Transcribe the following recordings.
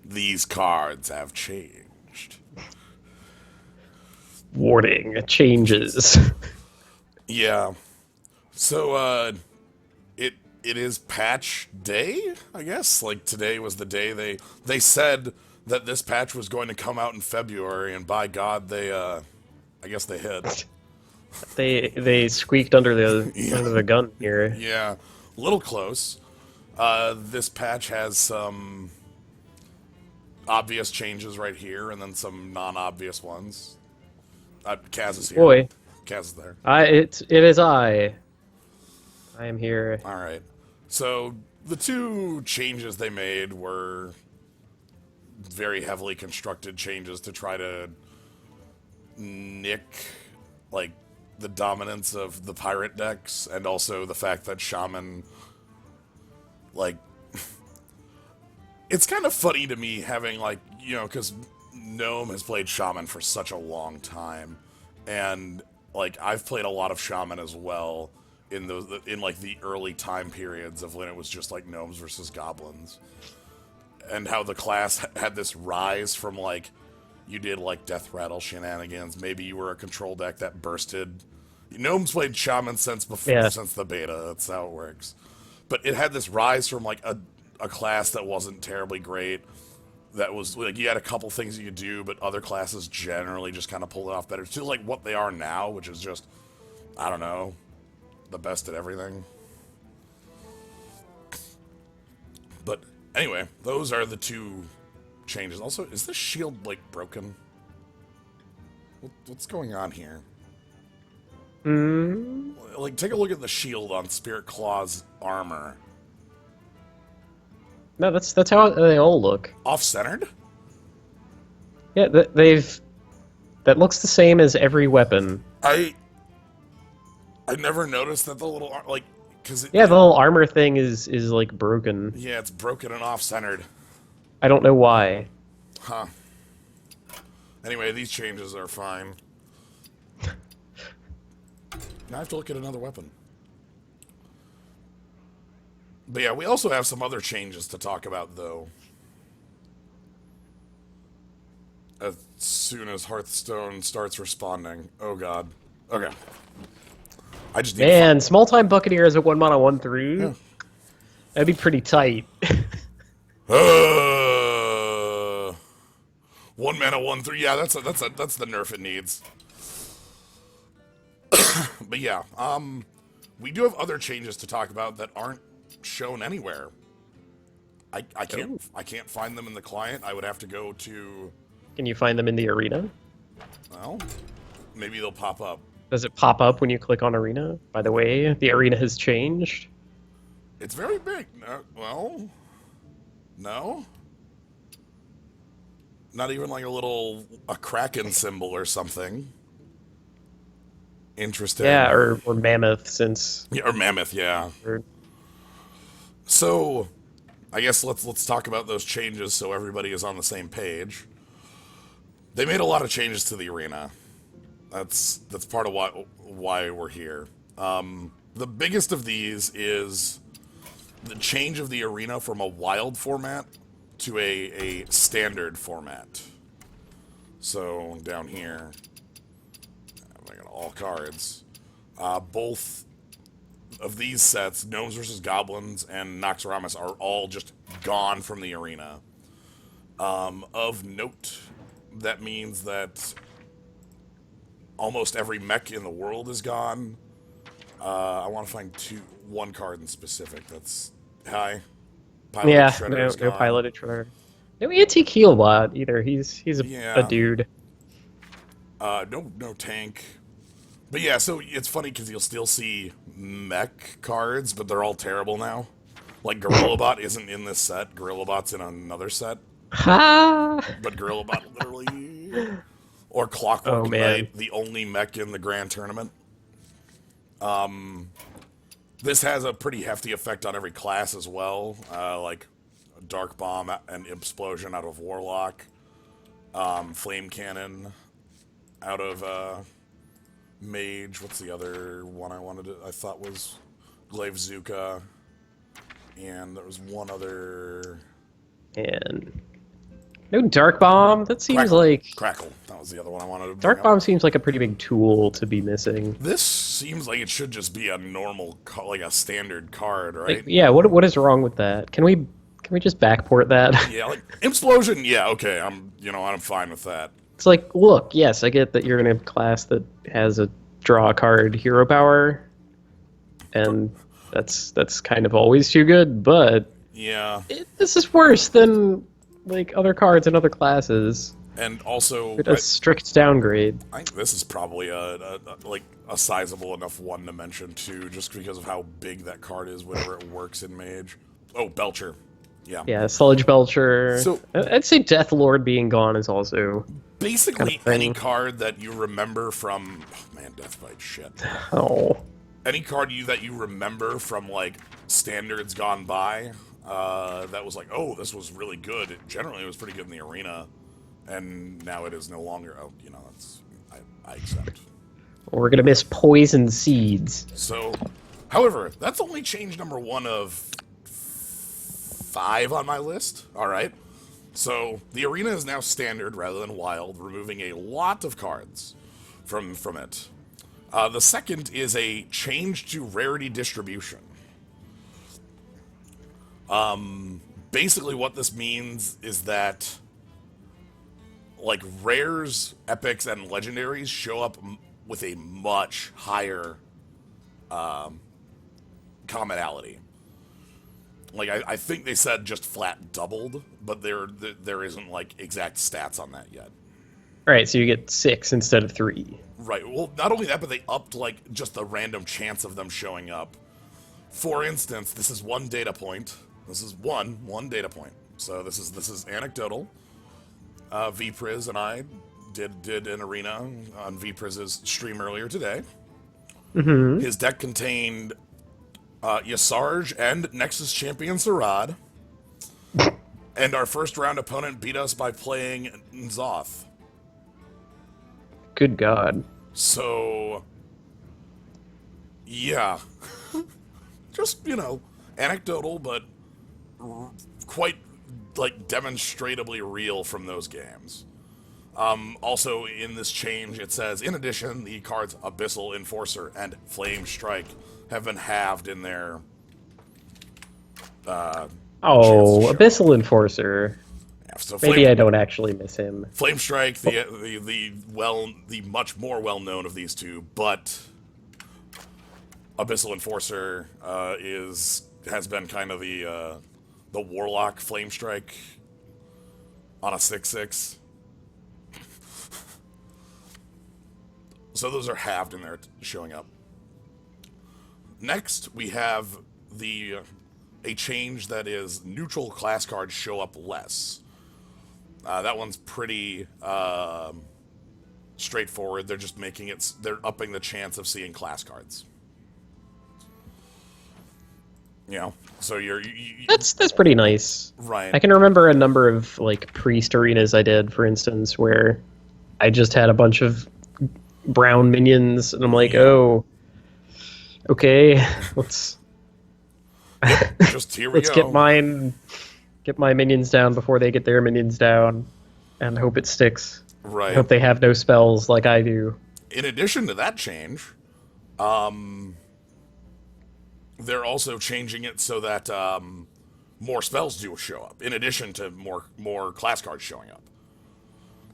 These cards have changed. Warning, changes. Yeah. So, it it is patch day, I guess. Like today was the day they said that this patch was going to come out in February, and by God, I guess they hit. They squeaked under the Yeah, gun here. yeah, a little close. This patch has some obvious changes right here, and then some non-obvious ones. Kaz is here. Boy, Kaz is there. it is I. I am here. All right. So the two changes they made were very heavily constructed changes to try to nick like the dominance of the pirate decks, and also the fact that shaman, like, it's kind of funny to me having, like, because gnome has played shaman for such a long time, and like I've played a lot of shaman as well in like the early time periods of when it was just like gnomes versus goblins, and how the class had this rise from, like, you did like death rattle shenanigans. Maybe you were a control deck that bursted. Gnomes played shaman since before, Yeah, since the beta. That's how it works. But it had this rise from like a class that wasn't terribly great. That was like you had a couple things you could do, but other classes generally just kind of pulled it off better. To like what they are now, which is just, I don't know, the best at everything. But anyway, those are the two changes. Also, is this shield like broken? What's going on here? mm, Like, take a look at the shield on Spirit Claw's armor. no, that's how they all look. Off-centered? Yeah, they've that looks the same as every weapon. I I never noticed that the little like, because Yeah, the whole armor thing is like broken. yeah, it's broken and off-centered. I don't know why. Huh. Anyway, these changes are fine. Now I have to look at another weapon. But yeah, we also have some other changes to talk about, though. As soon as Hearthstone starts responding. Oh god. Okay. I just need to find. Man, small time Buccaneer is a 1 mana 1/3. Yeah. That'd be pretty tight. Uh, 1 mana, 1/3. Yeah, that's the nerf it needs. But yeah, we do have other changes to talk about that aren't shown anywhere. Oh. I can't find them in the client. I would have to go to, Can you find them in the arena? well, maybe they'll pop up. Does it pop up when you click on arena? By the way, the arena has changed. It's very big. No, well, no, not even like a kraken symbol or something. Interesting. Yeah, or mammoth since. Yeah, or mammoth. Yeah. Or, So, I guess let's talk about those changes so everybody is on the same page. They made a lot of changes to the arena. That's part of why we're here. The biggest of these is the change of the arena from a wild format to a standard format. So down here, I got all cards. Both of these sets, Gnomes versus Goblins and Noxoramus, are all just gone from the arena. Of note, that means that almost every mech in the world is gone. I want to find one card in specific. That's hi. Piloted yeah, Shredder no, is no gone. piloted shredder. No antique heal bot either. He's a Yeah. dude. No tank. But yeah, so it's funny because you'll still see mech cards, but they're all terrible now. Like Gorillabot isn't in this set. Gorillabot's in another set. Ha! But Gorillabot literally, or Oh Clockwork man. Knight, the only mech in the grand tournament. This has a pretty hefty effect on every class as well, like Dark Bomb and Explosion out of Warlock, Flame Cannon out of Mage. What's the other one I thought was Glaive Zuka, and there was one other. And no Dark Bomb. That seems Crackle. like Crackle. That was the other one I wanted to bring Dark up. Bomb seems like a pretty big tool to be missing. This seems like it should just be a normal, like a standard card, right? Like, yeah, what is wrong with that? Can we just backport that? Yeah, like Implosion. Yeah, okay. I'm fine with that. It's like, look, yes, I get that you're gonna have a class that has a draw card hero power, and that's kind of always too good, but Yeah, this is worse than like other cards in other classes. and also It's a strict downgrade. I think this is probably like a sizable enough one to mention too, just because of how big that card is whenever it works in Mage. Oh, Belcher. Yeah. Yeah, Sludge Belcher. So- I'd say Death Lord being gone is also Basically, kind of any thing. card that you remember from, oh man, Deathbite, shit. oh. Any card that you remember from like standards gone by, that was like, oh, this was really good. Generally, it was pretty good in the arena, and now it is no longer. Oh, that's I accept. We're gonna miss Poison Seeds. So, however, that's only change number 1 of 5 on my list. All right. So the arena is now standard rather than wild, removing a lot of cards from it. The second is a change to rarity distribution. Basically what this means is that like rares, epics, and legendaries show up with a much higher commonality. Like, I think they said just flat doubled, but there isn't, like, exact stats on that yet. Alright, so you get 6 instead of 3. Right, well, not only that, but they upped, like, just the random chance of them showing up. For instance, this is one data point. This is one data point. So this is anecdotal. Vpriz and I did an arena on Vpriz's stream earlier today. Mm-hmm. His deck contained Yasarj and Nexus Champion Sarad. And our first round opponent beat us by playing Nzoth. Good God. So, yeah. Just, anecdotal, but quite, like, demonstratably real from those games. Also, in this change, it says, in addition, the cards Abyssal Enforcer and Flame Strike have been halved in their chance to show. Abyssal Enforcer. Yeah, so Maybe I don't actually miss him. Flame Strike, the much more well known of these two, but Abyssal Enforcer has been kind of the Warlock Flame Strike on a 6/6. So those are halved in there showing up. Next, we have a change that is neutral class cards show up less. That one's pretty straightforward. They're just they're upping the chance of seeing class cards. So That's pretty nice. right. I can remember a number of like priest arenas I did, for instance, where I just had a bunch of brown minions, and I'm like, oh, okay, let's Just here we let's go. get my minions down before they get their minions down, and hope it sticks. Right. I hope they have no spells like I do. In addition to that change, they're also changing it so that more spells do show up, in addition to more class cards showing up.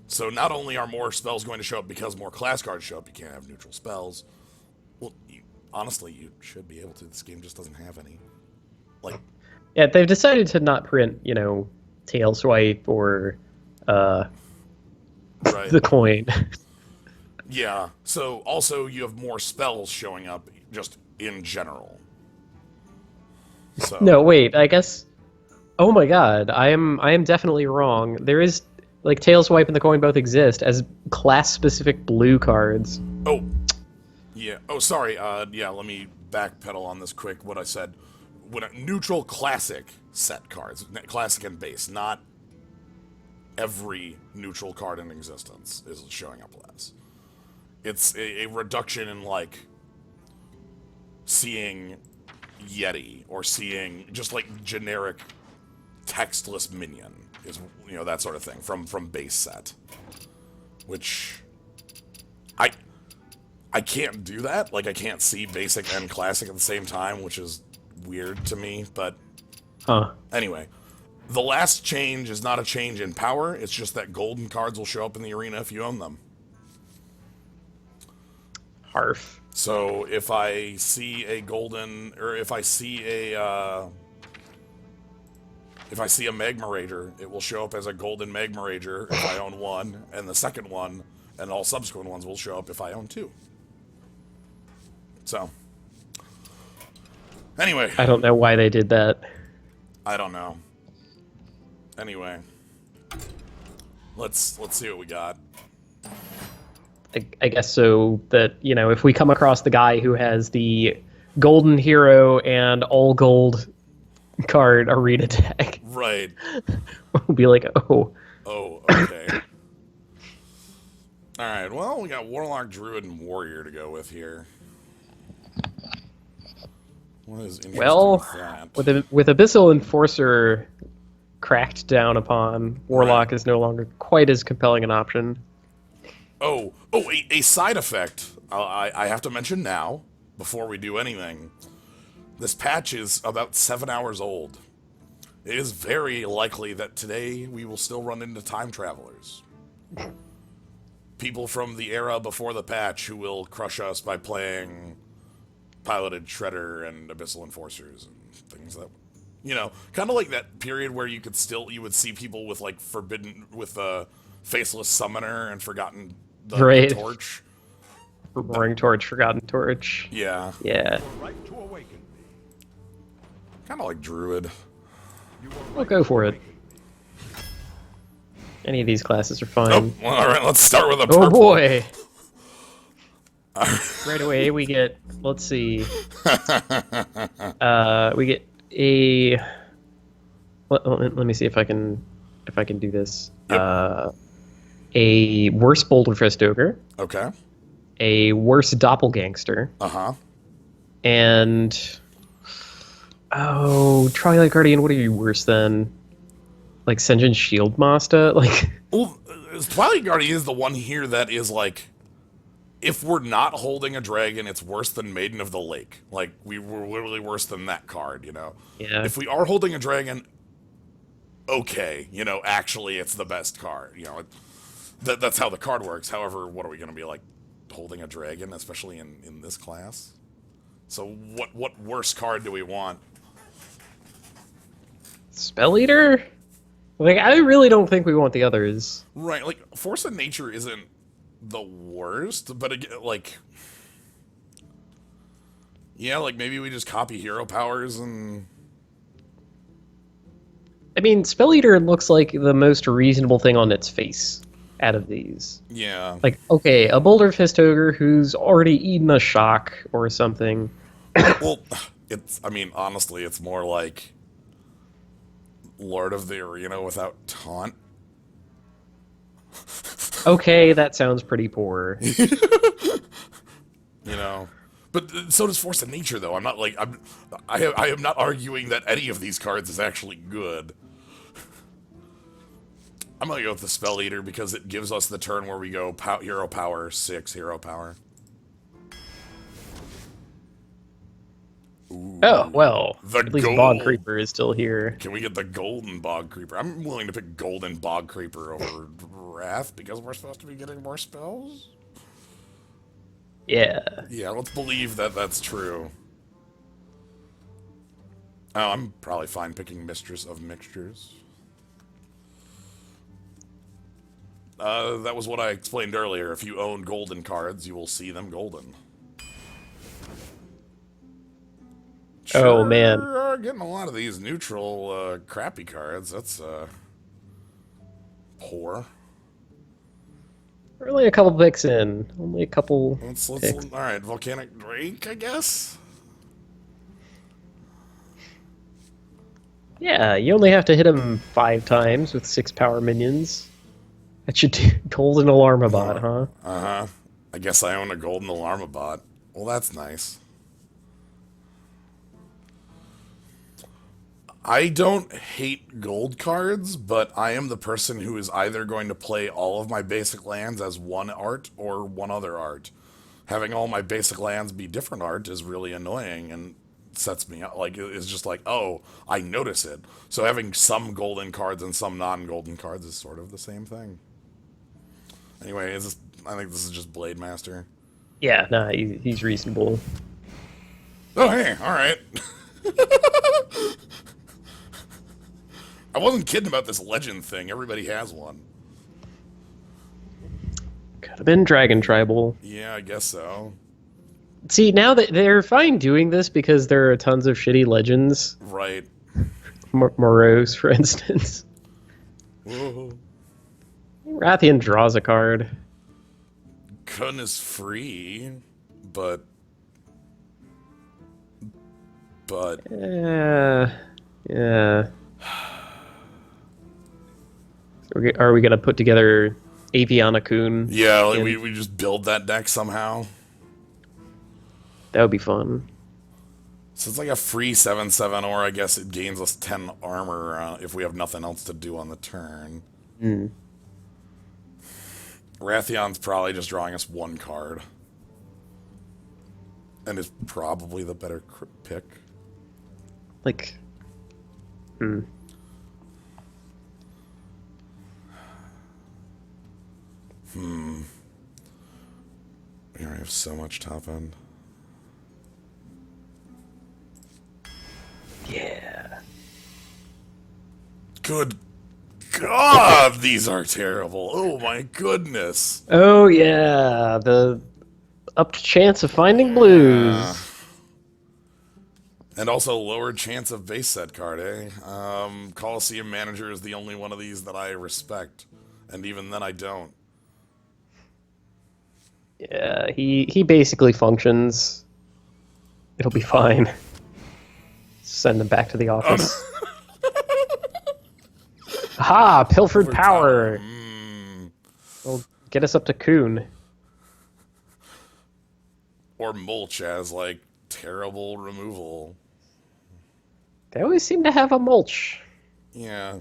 So not only are more spells going to show up because more class cards show up, you can't have neutral spells. Well, honestly, you should be able to. This game just doesn't have any. Like, Yeah, they've decided to not print, tail swipe or right. the coin. Yeah. So also you have more spells showing up just in general. So No, wait, I guess. Oh my God, I am definitely wrong. There is like tail swipe and the coin both exist as class-specific blue cards. Oh. Yeah. Oh, sorry. Yeah, let me backpedal on this quick. What I said. When a neutral classic set cards, classic and base, not every neutral card in existence is showing up less. It's a reduction in like seeing Yeti or seeing just like generic textless minion is, that sort of thing from base set, which I can't do that. Like, I can't see basic and classic at the same time, which is weird to me, but anyway. The last change is not a change in power, it's just that golden cards will show up in the arena if you own them. Harf. So if I see a golden, or if I see a Magma Rager, it will show up as a golden Magma Rager if I own one, and the second one, and all subsequent ones will show up if I own two. So, anyway. I don't know why they did that. I don't know. Anyway. Let's see what we got. I guess so that, if we come across the guy who has the golden hero and all gold card arena deck. Right. We'll be like, oh. Oh, okay. Alright, well, we got Warlock, Druid, and Warrior to go with here. What is interesting with that? with Abyssal Enforcer cracked down upon, Warlock is no longer quite as compelling an option. A side effect I have to mention now, before we do anything. This patch is about 7 hours old. It is very likely that today we will still run into time travelers. People from the era before the patch who will crush us by playing Piloted Shredder and Abyssal Enforcers and things that... kind of like that period where you would see people with, like, Faceless Summoner and Forgotten the Torch. Roaring Torch, Forgotten Torch. Yeah. Yeah. Kind of like Druid. We'll go for it. Any of these classes are fine. Oh, well, alright, let's start with a purple. Oh boy! Right away we get, let's see. We get a... Let me see if I can do this. Yep. A worse Boulderfist Ogre. Okay. A worse Doppelgangster. Uh-huh. And... Oh, Twilight Guardian, what are you worse than? Like, Senjin Shield Master? Like... Well, Twilight Guardian is the one here that is, like... If we're not holding a dragon, it's worse than Maiden of the Lake. Like, we're literally worse than that card, Yeah. If we are holding a dragon, okay, actually it's the best card. That's how the card works. However, what are we going to be, like, holding a dragon, especially in this class? So what worse card do we want? Spell Eater? Like, I really don't think we want the others. Right, like, Force of Nature isn't the worst, but again, like... Yeah, like, maybe we just copy hero powers and... I mean, Spell Eater looks like the most reasonable thing on its face out of these. Yeah. Like, okay, a Boulder Fist Ogre who's already eaten a shock or something. Well, honestly, it's more like Lord of the Arena without taunt. Okay, that sounds pretty poor. But so does Force of Nature, though. I am not arguing that any of these cards is actually good. I'm gonna go with the Spell Eater because it gives us the turn where we go hero power, 6 hero power. Ooh, Oh, well, at least gold. Bog Creeper is still here. Can we get the golden Bog Creeper? I'm willing to pick golden Bog Creeper over Wrath because we're supposed to be getting more spells. Yeah. Yeah, let's believe that that's true. Oh, I'm probably fine picking Mistress of Mixtures. That was what I explained earlier. If you own golden cards, you will see them golden. Oh, man. Getting a lot of these neutral, crappy cards. That's, poor. We're only a couple picks in. Only a couple picks. Alright, Volcanic Drake, I guess? Yeah, you only have to hit him 5 times with 6 power minions. That should do. Golden Alarmabot, huh? Uh-huh. I guess I own a Golden Alarmabot. Well, that's nice. I don't hate gold cards, but I am the person who is either going to play all of my basic lands as one art or one other art. Having all my basic lands be different art is really annoying and sets me up. Like, it's just like, oh, I notice it. So having some golden cards and some non-golden cards is sort of the same thing. Anyway, I think this is just Blade Master. Yeah, nah, he's reasonable. Oh, hey, all right. I wasn't kidding about this legend thing. Everybody has one. Could have been Dragon Tribal. Yeah, I guess so. See, now that they're fine doing this because there are tons of shitty legends. Right. Morose, for instance. Whoa. Rathian draws a card. Kun is free, but... Yeah. Are we gonna put together Aviana Kun? Yeah, like we just build that deck somehow. That would be fun. So it's like a free 7/7, or I guess it gains us 10 armor if we have nothing else to do on the turn. Mm. Rathion's probably just drawing us one card. And is probably the better pick. Like... We already have so much top end. Yeah. Good God, these are terrible. Oh my goodness. Oh yeah, the up chance of finding blues. And also lower chance of base set card, eh? Coliseum Manager is the only one of these that I respect. And even then I don't. Yeah, he basically functions. It'll be fine. Send him back to the office. Aha! Pilfered Power! Well, get us up to Kun. Or Mulch as, like, terrible removal. They always seem to have a mulch. Yeah.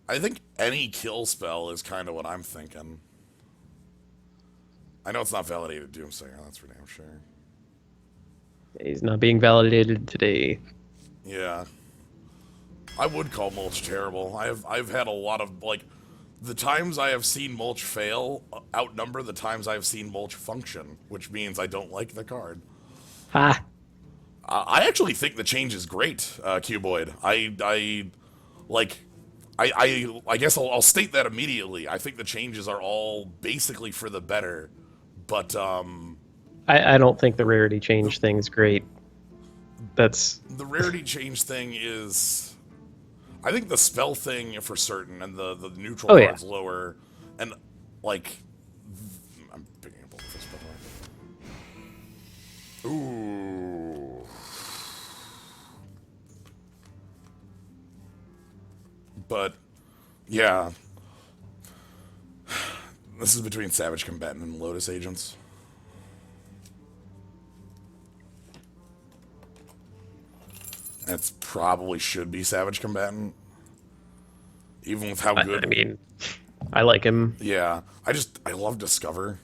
I think any kill spell is kind of what I'm thinking. I know it's not validated Doomsayer, that's for damn sure. He's not being validated today. Yeah. I would call Mulch terrible. I've had a lot of, like, the times I have seen Mulch fail outnumber the times I've seen Mulch function, which means I don't like the card. Ha! I actually think the change is great, Cuboid. I guess I'll state that immediately. I think the changes are all basically for the better, but I don't think the rarity change thing's great. That's... The rarity change thing is... I think the spell thing for certain, and the neutral card's lower, and, like... I'm picking up all this, by the way. Ooh... But, yeah. This is between Savage Combatant and Lotus Agents. It probably should be Savage Combatant. Even with how good... I mean, I like him. Yeah. I love Discover.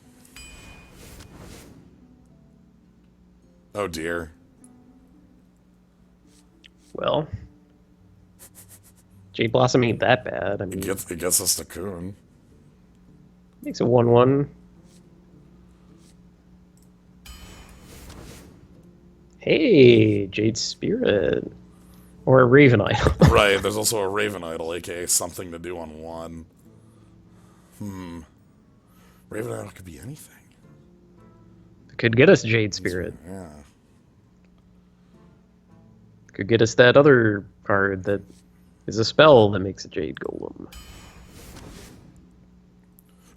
Oh, dear. Well... Jade Blossom ain't that bad. I mean, It gets us to Kun. Makes a 1/1. Hey, Jade Spirit. Or a Raven Idol. Right, there's also a Raven Idol, aka something to do on one. Raven Idol could be anything. Could get us Jade Spirit. Yeah. Could get us that other card that is a spell that makes a Jade Golem.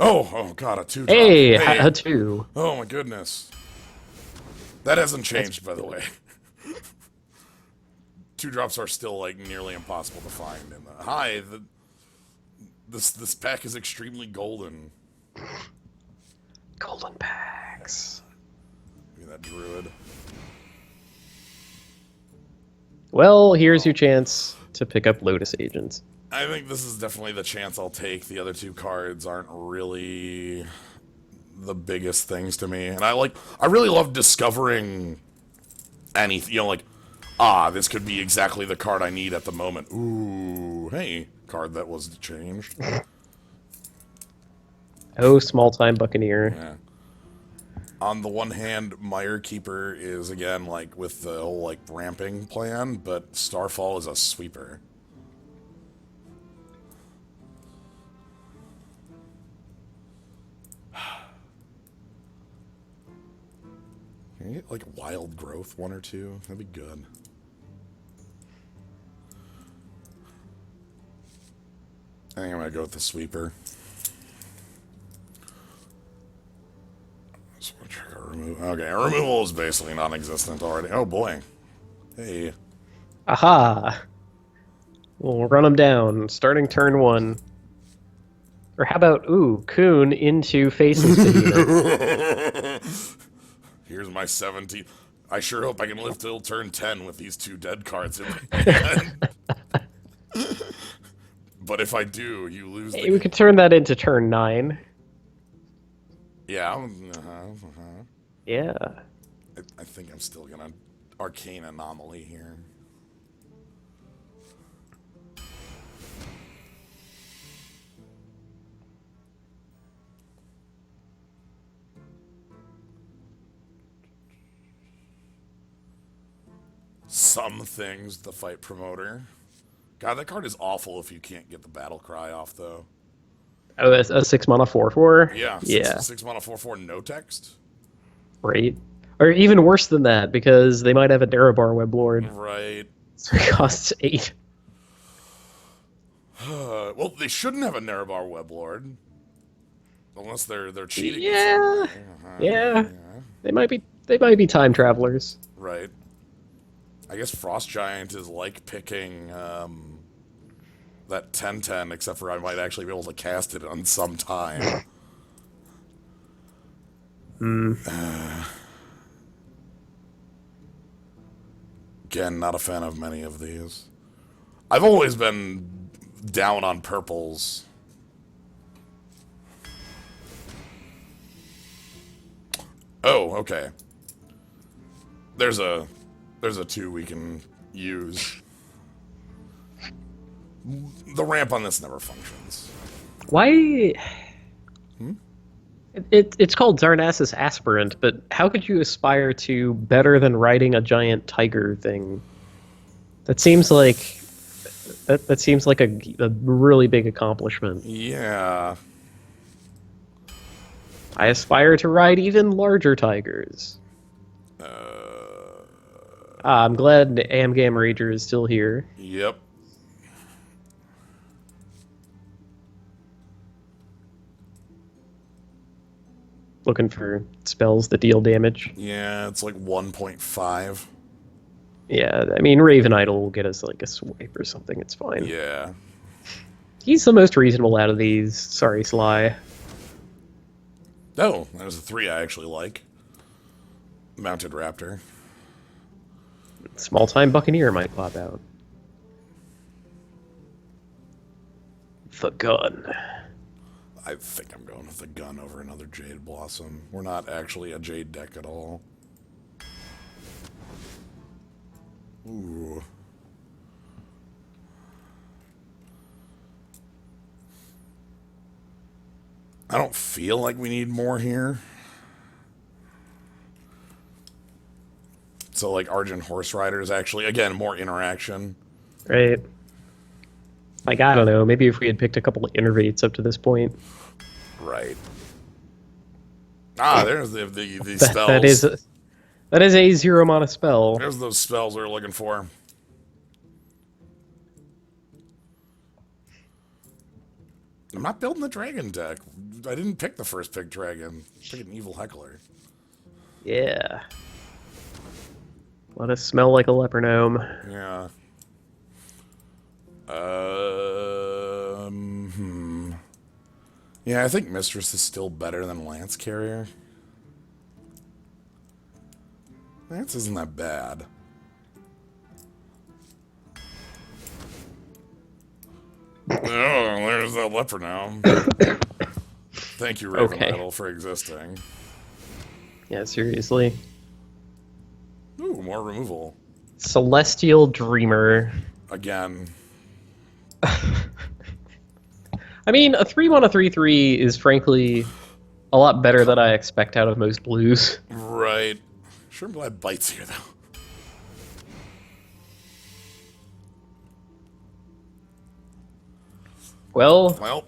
Oh god, a 2-drop. Hey, a 2. Oh my goodness. That hasn't changed, by the way. 2-drops are still, like, nearly impossible to find. Hi, this pack is extremely golden. Golden packs. Give me that Druid. Well, here's your chance. to pick up Lotus Agents. I think this is definitely the chance I'll take. The other two cards aren't really the biggest things to me. And I really love discovering anything, like, this could be exactly the card I need at the moment. Ooh, hey, card that was changed. Oh, small-time Buccaneer. Yeah. On the one hand, Mire Keeper is, again, like, with the whole, like, ramping plan, but Starfall is a sweeper. Can I get, like, Wild Growth 1 or 2? That'd be good. I think I'm gonna go with the sweeper. So we'll check our removal. Okay, our removal is basically non-existent already. Oh boy. Hey. Aha! We'll run them down, starting turn 1. Or how about, Kuhn into Faceless Behemoth. Here's my 17. I sure hope I can live till turn 10 with these 2 dead cards in my hand. But if I do, you lose Hey, we could turn that into turn 9. Yeah. Yeah. I think I'm still gonna Arcane Anomaly here. Some things, the Fight Promoter. God, that card is awful if you can't get the Battle Cry off, though. Oh, that's a 6-mana 4/4? Yeah, Yeah. 6 mana 4/4 no text. Right. Or even worse than that, because they might have a Darabar Weblord. Right. So it costs 8. Well, they shouldn't have a Nerebar Weblord. Unless they're cheating. Yeah. Yeah. They might be time travelers. Right. I guess Frost Giant is like picking that 10/10, except for I might actually be able to cast it on some time. Again, not a fan of many of these. I've always been down on purples. Oh, okay. There's a 2 we can use. The ramp on this never functions. Why? It's called Zarnassus Aspirant, but how could you aspire to better than riding a giant tiger thing? That seems like that seems like a really big accomplishment. Yeah. I aspire to ride even larger tigers. I'm glad Amgam Rager is still here. Yep. Looking for spells that deal damage. Yeah, it's like 1.5. Yeah, I mean, Raven Idol will get us like a swipe or something. It's fine. Yeah. He's the most reasonable out of these. Sorry, Sly. Oh, there's a 3 I actually like. Mounted Raptor. Small-time Buccaneer might pop out. The gun. I think I'm going with the gun over another Jade Blossom. We're not actually a Jade deck at all. Ooh. I don't feel like we need more here. So, like, Argent Horse Rider is actually, again, more interaction. Right. Like, I don't know, maybe if we had picked a couple of innervates up to this point. Right. Ah, there's the spells. That is a 0-mana spell. There's those spells we were looking for. I'm not building the dragon deck. I didn't pick the first pick dragon. I picked an evil heckler. Yeah. Let us smell like a leper gnome. Yeah. Yeah, I think Mistress is still better than Lance Carrier. Lance isn't that bad. was a leper now. Thank you, Raven Okay. Idol, for existing. Yeah, seriously. Ooh, more removal. Celestial Dreamer. Again. I mean, a 3-1, a 3/3 is frankly a lot better than I expect out of most blues. Right. Sure, I'm glad Bite's here, though. Well,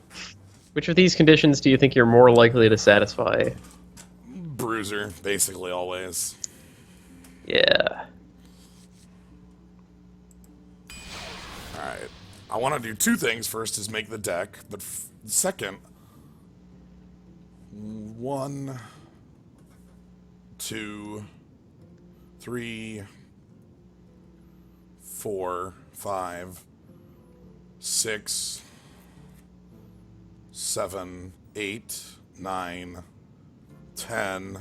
which of these conditions do you think you're more likely to satisfy? Bruiser, basically always. Yeah. Alright. I want to do two things. First is make the deck, but second... 1, 2, 3, 4, 5, 6, 7, 8, 9, 10,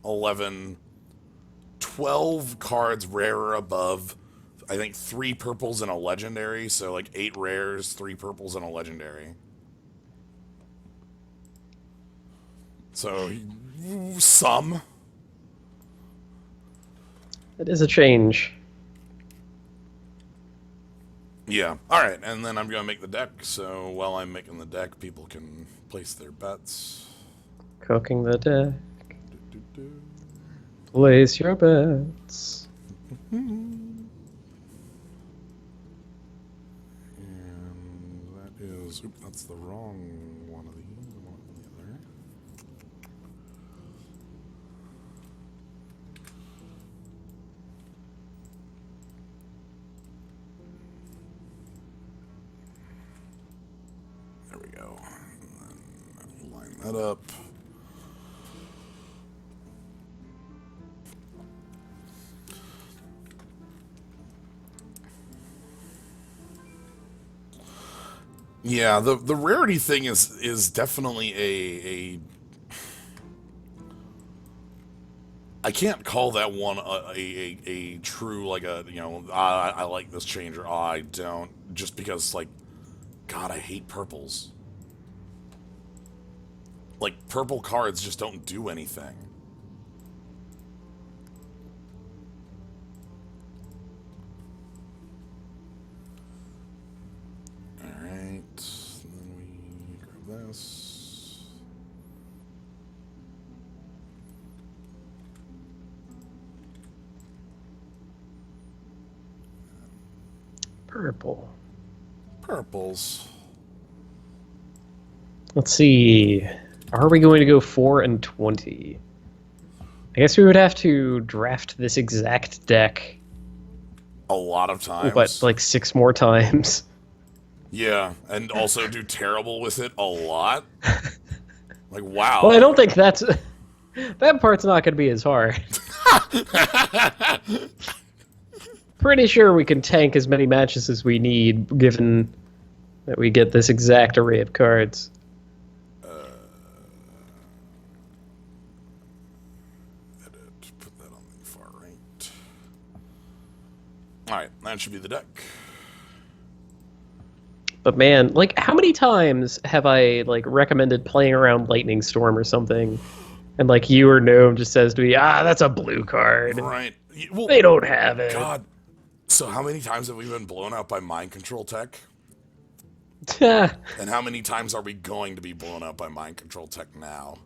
11, 12 cards rare or above. I think 3 purples and a legendary, so like 8 rares, 3 purples and a legendary. So, some. It is a change. Yeah. Alright, and then I'm going to make the deck, so while I'm making the deck, people can place their bets. Cooking the deck. Place your bets. And that is... Oop, that's the wrong one of these. One of the other. There we go. And then line that up. Yeah, the rarity thing is definitely a I can't call that one a true, like, a, you know, I like this change or I don't, just because, like, God, I hate purples. Like, purple cards just don't do anything. Alright, then we grab this. Purple. Purples. Let's see. Are we going to go 4 and 20? I guess we would have to draft this exact deck, A lot of times. but like 6 more times. Yeah, and also do terrible with it a lot. Like, wow. Well, I don't think that's... that part's not going to be as hard. Pretty sure we can tank as many matches as we need, given that we get this exact array of cards. Edit, put that on the far right. Alright, that should be the deck. But man, like, how many times have I, like, recommended playing around Lightning Storm or something, and, like, you or Gnome just says to me, ah, that's a blue card. Right. Well, They don't have it. God. So how many times have we been blown out by mind control tech? God. And how many times are we going to be blown out by mind control tech now?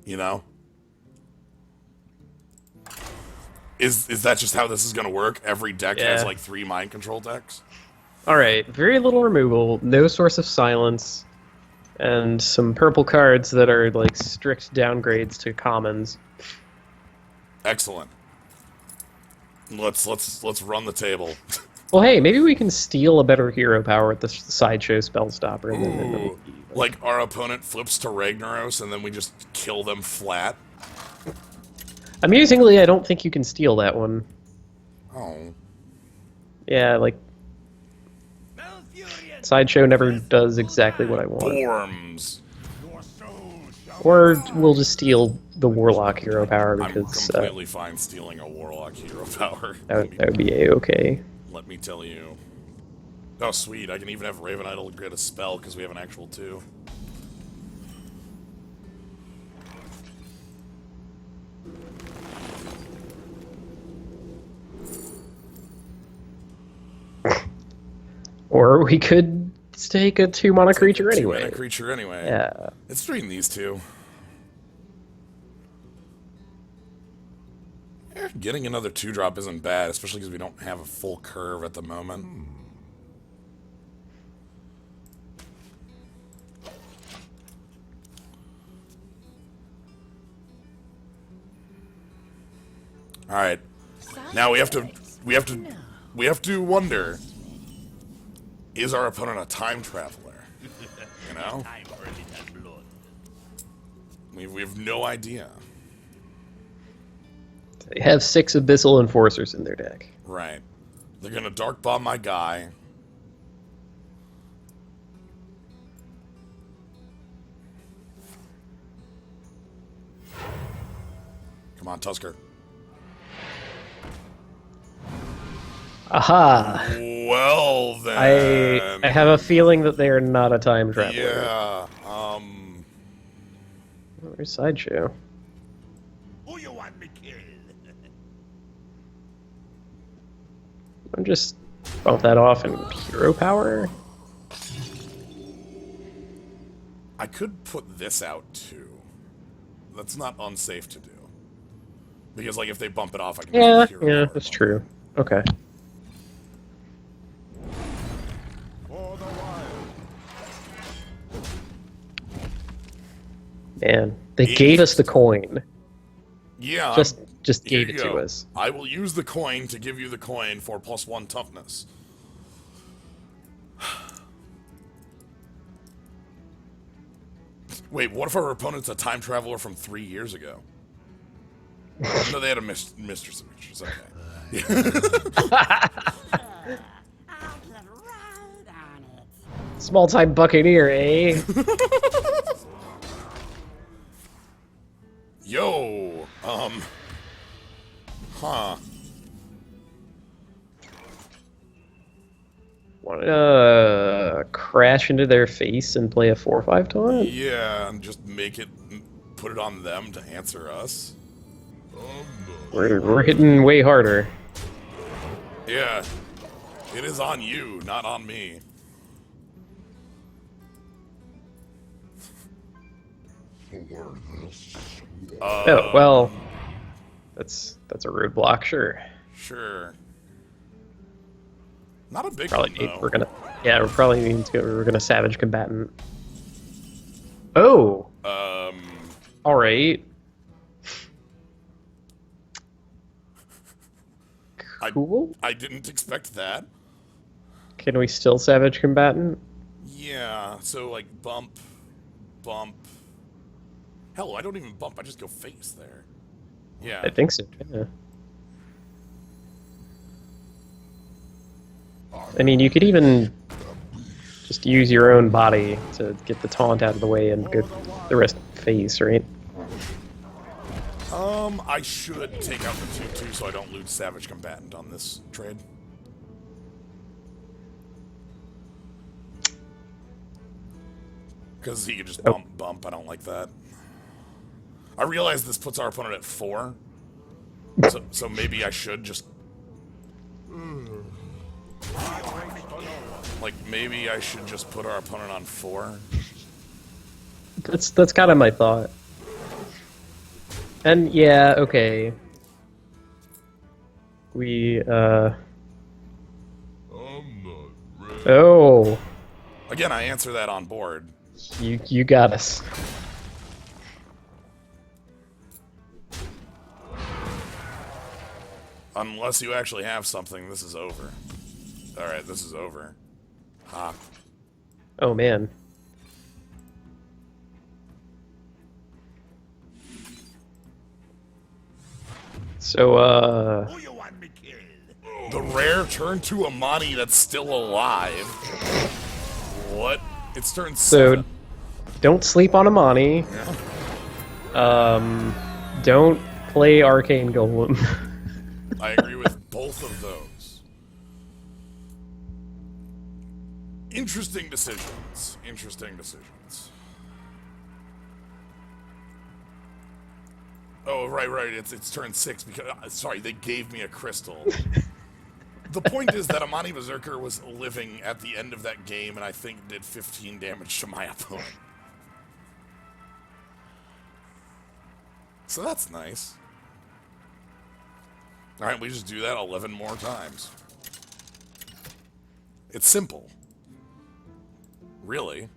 You know? Is that just how this is going to work? Every deck has, Yeah. like, 3 mind control decks? Alright, very little removal, no source of silence, and some purple cards that are, like, strict downgrades to commons. Excellent. Let's run the table. Well, hey, maybe we can steal a better hero power with the sideshow spell stopper. Ooh, like our opponent flips to Ragnaros and then we just kill them flat. Amusingly, I don't think you can steal that one. Oh. Yeah, like, sideshow never does exactly what I want. Worms. Or we'll just steal the warlock hero power I'm because completely fine stealing a warlock hero power. that would be a-okay. Let me tell you. Oh, sweet. I can even have Raven Idol get a spell because we have an actual 2. Or we could take a 2-mana creature anyway. 2-mana creature anyway. Yeah. It's between these two. Getting another 2-drop isn't bad, especially because we don't have a full curve at the moment. All right. Now we have to wonder, is our opponent a time traveler? You know? We have no idea. They have 6 Abyssal Enforcers in their deck. Right. They're gonna Dark Bomb my guy. Come on, Tusker. Aha! Well then. I have a feeling that they are not a time traveler. Yeah. Where's Sideshow? Who you want me killed? I'm just bump that off and hero power. I could put this out too. That's not unsafe to do. Because like if they bump it off, I can Yeah, hero yeah, power that's bump. true. Okay. For the wild. Man, they gave us the coin. Yeah. Just here gave you it to go. us. I will use the coin to give you the coin for +1 toughness. Wait, what if our opponent's a time traveler from 3 years ago? No, they had a Mistress of Mixtures. Okay. Small time Buccaneer, eh? Yo, huh. Wanna crash into their face and play a 4/5 taunt? Yeah, and just put it on them to answer us. We're hitting way harder. Yeah, it is on you, not on me. Oh well, that's a roadblock, sure. Sure. Not a big Probably one, need, though. we're probably need to we're gonna Savage Combatant. Oh, all right. Cool. I didn't expect that. Can we still Savage Combatant? Yeah, so like bump. Hell, I don't even bump, I just go face there. Yeah. I think so. Yeah. I mean, you could even just use your own body to get the taunt out of the way and get the rest face, right? I should take out the 2/2 so I don't lose Savage Combatant on this trade. Because he could just bump. I don't like that. I realize this puts our opponent at 4. So maybe I should just... Like, maybe I should just put our opponent on 4. That's kind of my thought. And yeah, okay. We Oh, Again, I answer that on board. you got us. Unless you actually have something, this is over. Alright, this is over. Ha. Oh man. So Who you want me killed? The rare turn to Amani that's still alive. What? It's turn 7. don't sleep on Amani. Don't play Arcane Golem. I agree with both of those. Interesting decisions. Interesting decisions. Oh, right. It's turn 6 because... sorry, they gave me a crystal. The point is that Amani Berserker was living at the end of that game and I think did 15 damage to my opponent. So that's nice. Alright, we just do that 11 more times. It's simple. Really.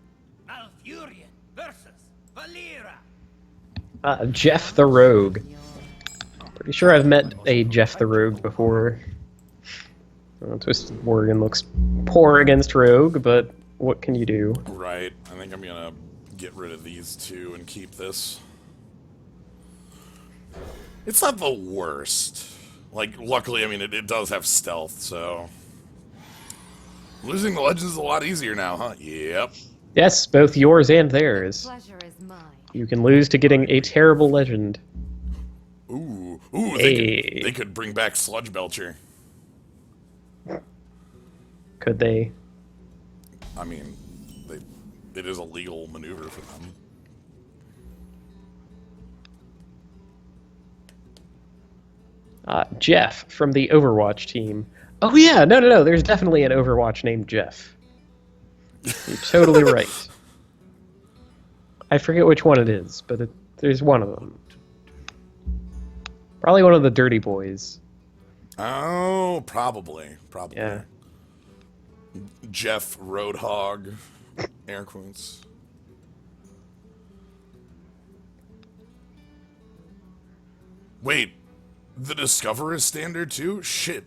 Alfurion versus Valera. Jeff the Rogue. Pretty sure I've met a Jeff the Rogue before. Twisted Morgan looks poor against Rogue, but what can you do? Right. I think I'm gonna get rid of these two and keep this. It's not the worst. Like, luckily, I mean, it does have stealth, so... Losing the Legends is a lot easier now, huh? Yep. Yes, both yours and theirs. Pleasure is mine. You can lose to getting a terrible legend. Ooh, Hey. they could bring back Sludge Belcher. Could they? I mean, it is a legal maneuver for them. Jeff from the Overwatch team. Oh yeah, no, there's definitely an Overwatch named Jeff. You're totally right. I forget which one it is, but there's one of them. Probably one of the Dirty Boys. Oh, probably. Yeah. Jeff Roadhog, air quotes. Wait, the Discover is standard too? Shit.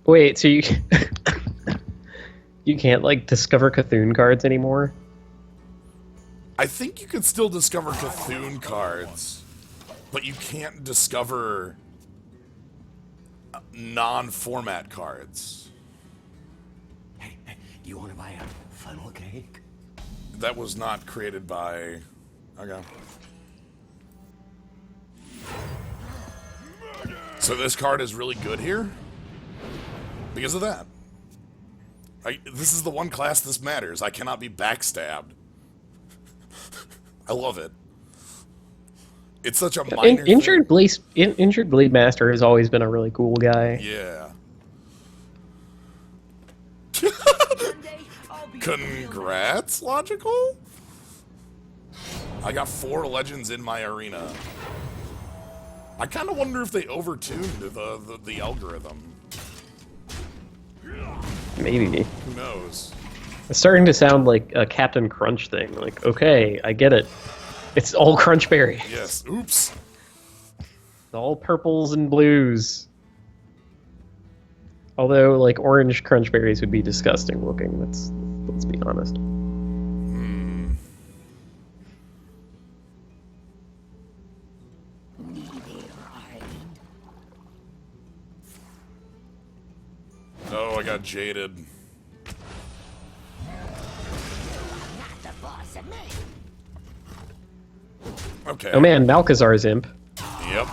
Wait, so you you can't like discover Cthulhu cards anymore? I think you could still discover Cthulhu cards, but you can't discover non-format cards. Hey, do you want to buy a funnel cake? That was not created by... Okay. So this card is really good here? Because of that. This is the one class this matters. I cannot be backstabbed. I love it. It's such a minor Injured Blade Master has always been a really cool guy. Yeah. Congrats, Logical? I got 4 legends in my arena. I kind of wonder if they overtuned the algorithm. Maybe. Who knows? It's starting to sound like a Captain Crunch thing. Like, okay, I get it. It's all crunch berries. Yes. Oops. It's all purples and blues. Although, like, orange crunch berries would be disgusting looking. Let's be honest. Oh, I got jaded. Okay. Oh man, Malkazar's imp. Yep.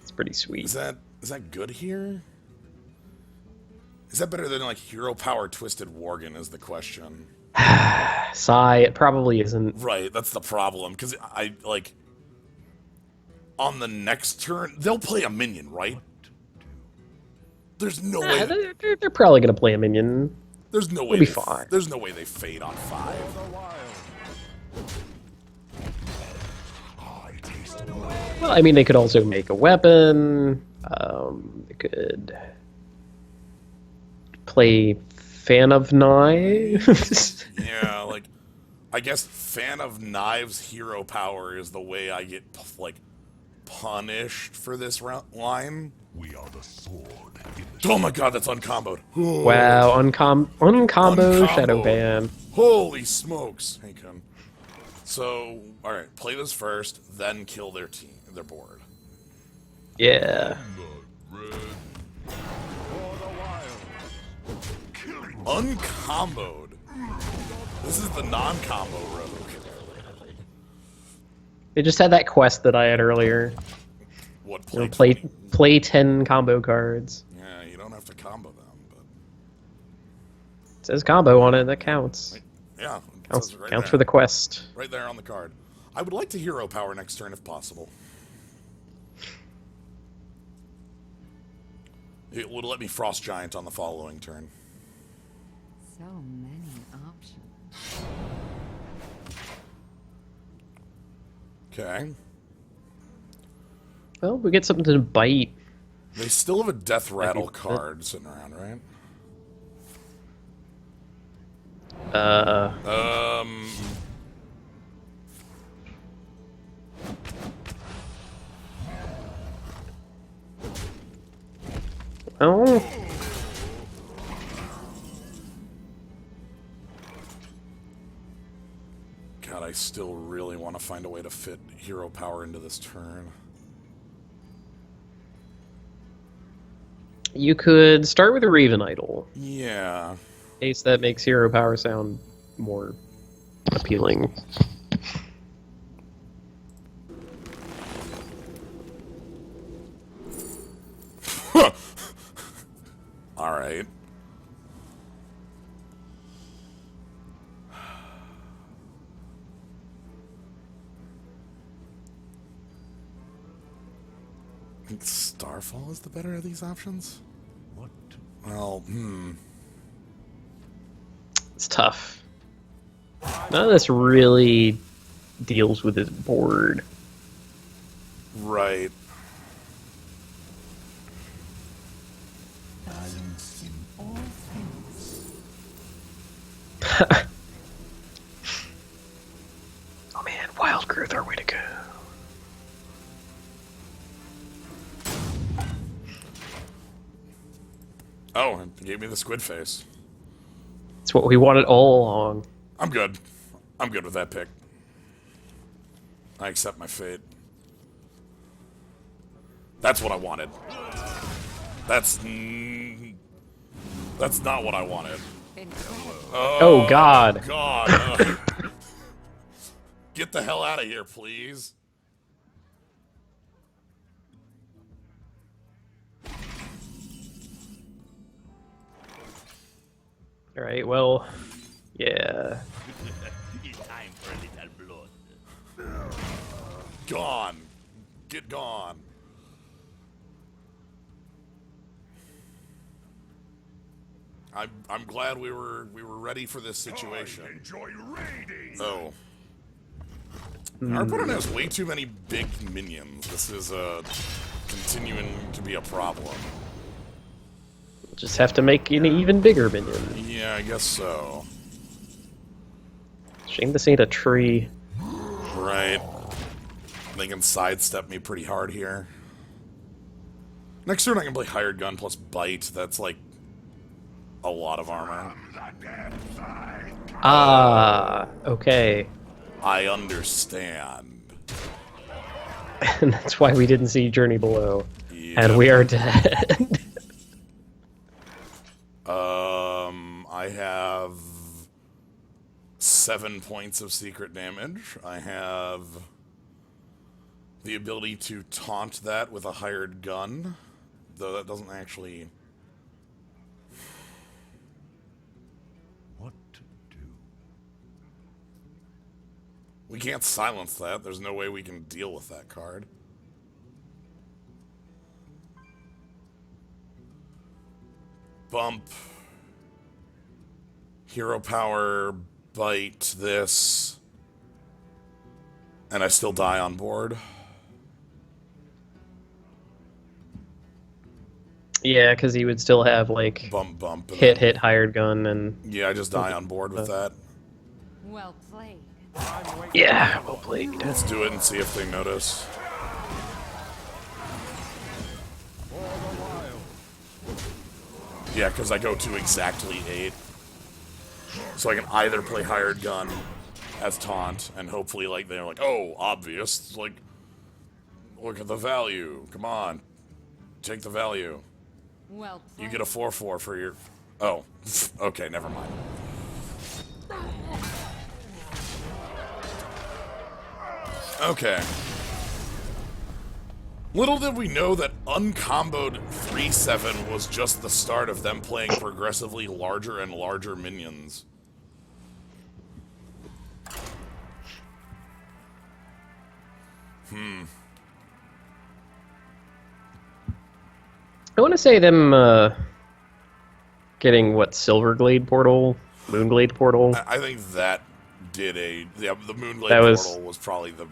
It's pretty sweet. Is that good here? Is that better than like Hero Power Twisted Worgen is the question. Sigh, it probably isn't. Right, that's the problem. Because I, like, on the next turn, they'll play a minion, right? There's no way. They're probably going to play a minion. There's no way. We'll be fine. There's no way they fade on 5. Well, I mean, they could also make a weapon. They could play Fan of Knives. Yeah, like, I guess Fan of Knives Hero Power is the way I get, like, punished for this line. We are the sword. Oh my god, that's uncomboed. Wow, uncombo Shadow Ban. Holy smokes. Hey, come. So, alright, play this first, then kill their board. Yeah. Uncomboed. This is the non-combo rogue. They just had that quest that I had earlier. What, You know, play? play 10 combo cards. Yeah, you don't have to combo them, but It says combo on it, that counts. yeah, it Counts, says it right counts there. for the quest. Right there on the card. I would like to hero power next turn if possible. It would let me Frost Giant on the following turn. So many options. Okay. Well, we get something to bite. They still have a Death Rattle it. card sitting around, right? Oh. God, I still really want to find a way to fit hero power into this turn. You could start with a Raven Idol. Yeah. In case that makes hero power sound more appealing. Alright. I think Starfall is the better of these options? What? Well, It's tough. None of this really deals with his board. right. Balance in all things. Oh man, Wild Growth, our way to go. Oh, it gave me the squid face. It's what we wanted all along. I'm good. I'm good with that pick. I accept my fate. That's what I wanted. That's not what I wanted. Oh god. God. Get the hell out of here, please. Alright, well, yeah. It's time for a little blood. Gone. Get gone. I'm glad we were ready for this situation. Enjoy raiding. Oh. Our opponent has way too many big minions. This is continuing to be a problem. We'll just have to make an even bigger minion. Yeah, I guess so. Shame this ain't a tree. Right. They can sidestep me pretty hard here. Next turn I can play Hired Gun plus Bite. That's like a lot of armor. Ah, okay. I understand. And that's why we didn't see Journey Below. Yeah. And we are dead. I have 7 points of secret damage. I have the ability to taunt that with a hired gun, though that doesn't actually... What to do? We can't silence that. There's no way we can deal with that card. Bump. Hero power, bite this. And I still die on board. Yeah, because he would still have, like, Bump, bump. and hit, then- hired gun, and... Yeah, I just die on board with that. Well played. Yeah, well played. Let's do it and see if they notice. Yeah, because I go to exactly 8. So I can either play hired gun as taunt, and hopefully, like, they're like, oh, obvious. It's like, look at the value. Come on. Take the value. Well played. You get a 4/4 for your... Oh, okay, never mind. Okay. Little did we know that uncomboed 3/7 was just the start of them playing progressively larger and larger minions. I want to say them getting what Silverglade portal, Moonglade portal. I think that did the Moonglade That was- portal was probably the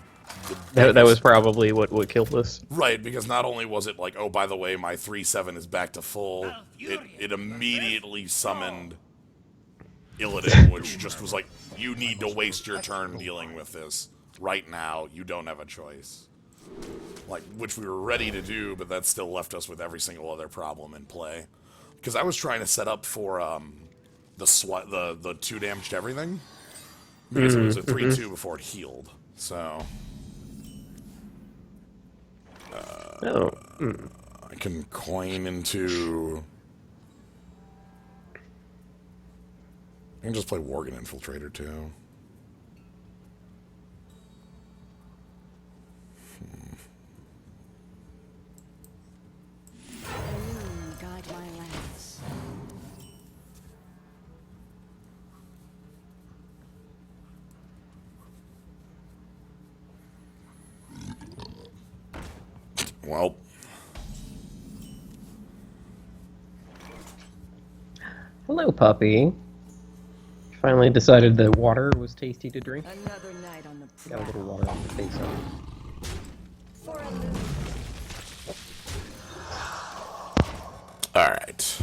That biggest- was probably what killed us. right, because not only was it like, oh, by the way, my 3/7 is back to full, it immediately summoned Illidan, which just was like, you need to waste your turn dealing with this. Right now, you don't have a choice. Like, which we were ready to do, but that still left us with every single other problem in play. Because I was trying to set up for the 2 damage to everything. Because it was a 3/2 before it healed. So Oh, I can coin into... I can just play Worgen Infiltrator, too. Guide my lance. Well, hello, puppy. Finally decided that water was tasty to drink. Another night on the Got a little prowl. water on the face of it. For a loot. alright.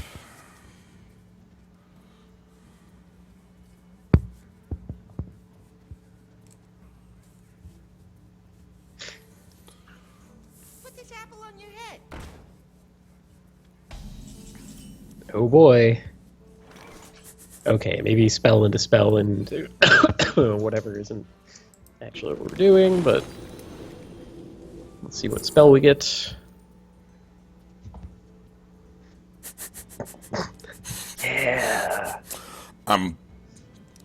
Put this apple on your head. Oh boy. Okay, maybe spell into spell into whatever isn't actually what we're doing, but let's see what spell we get. Yeah. I'm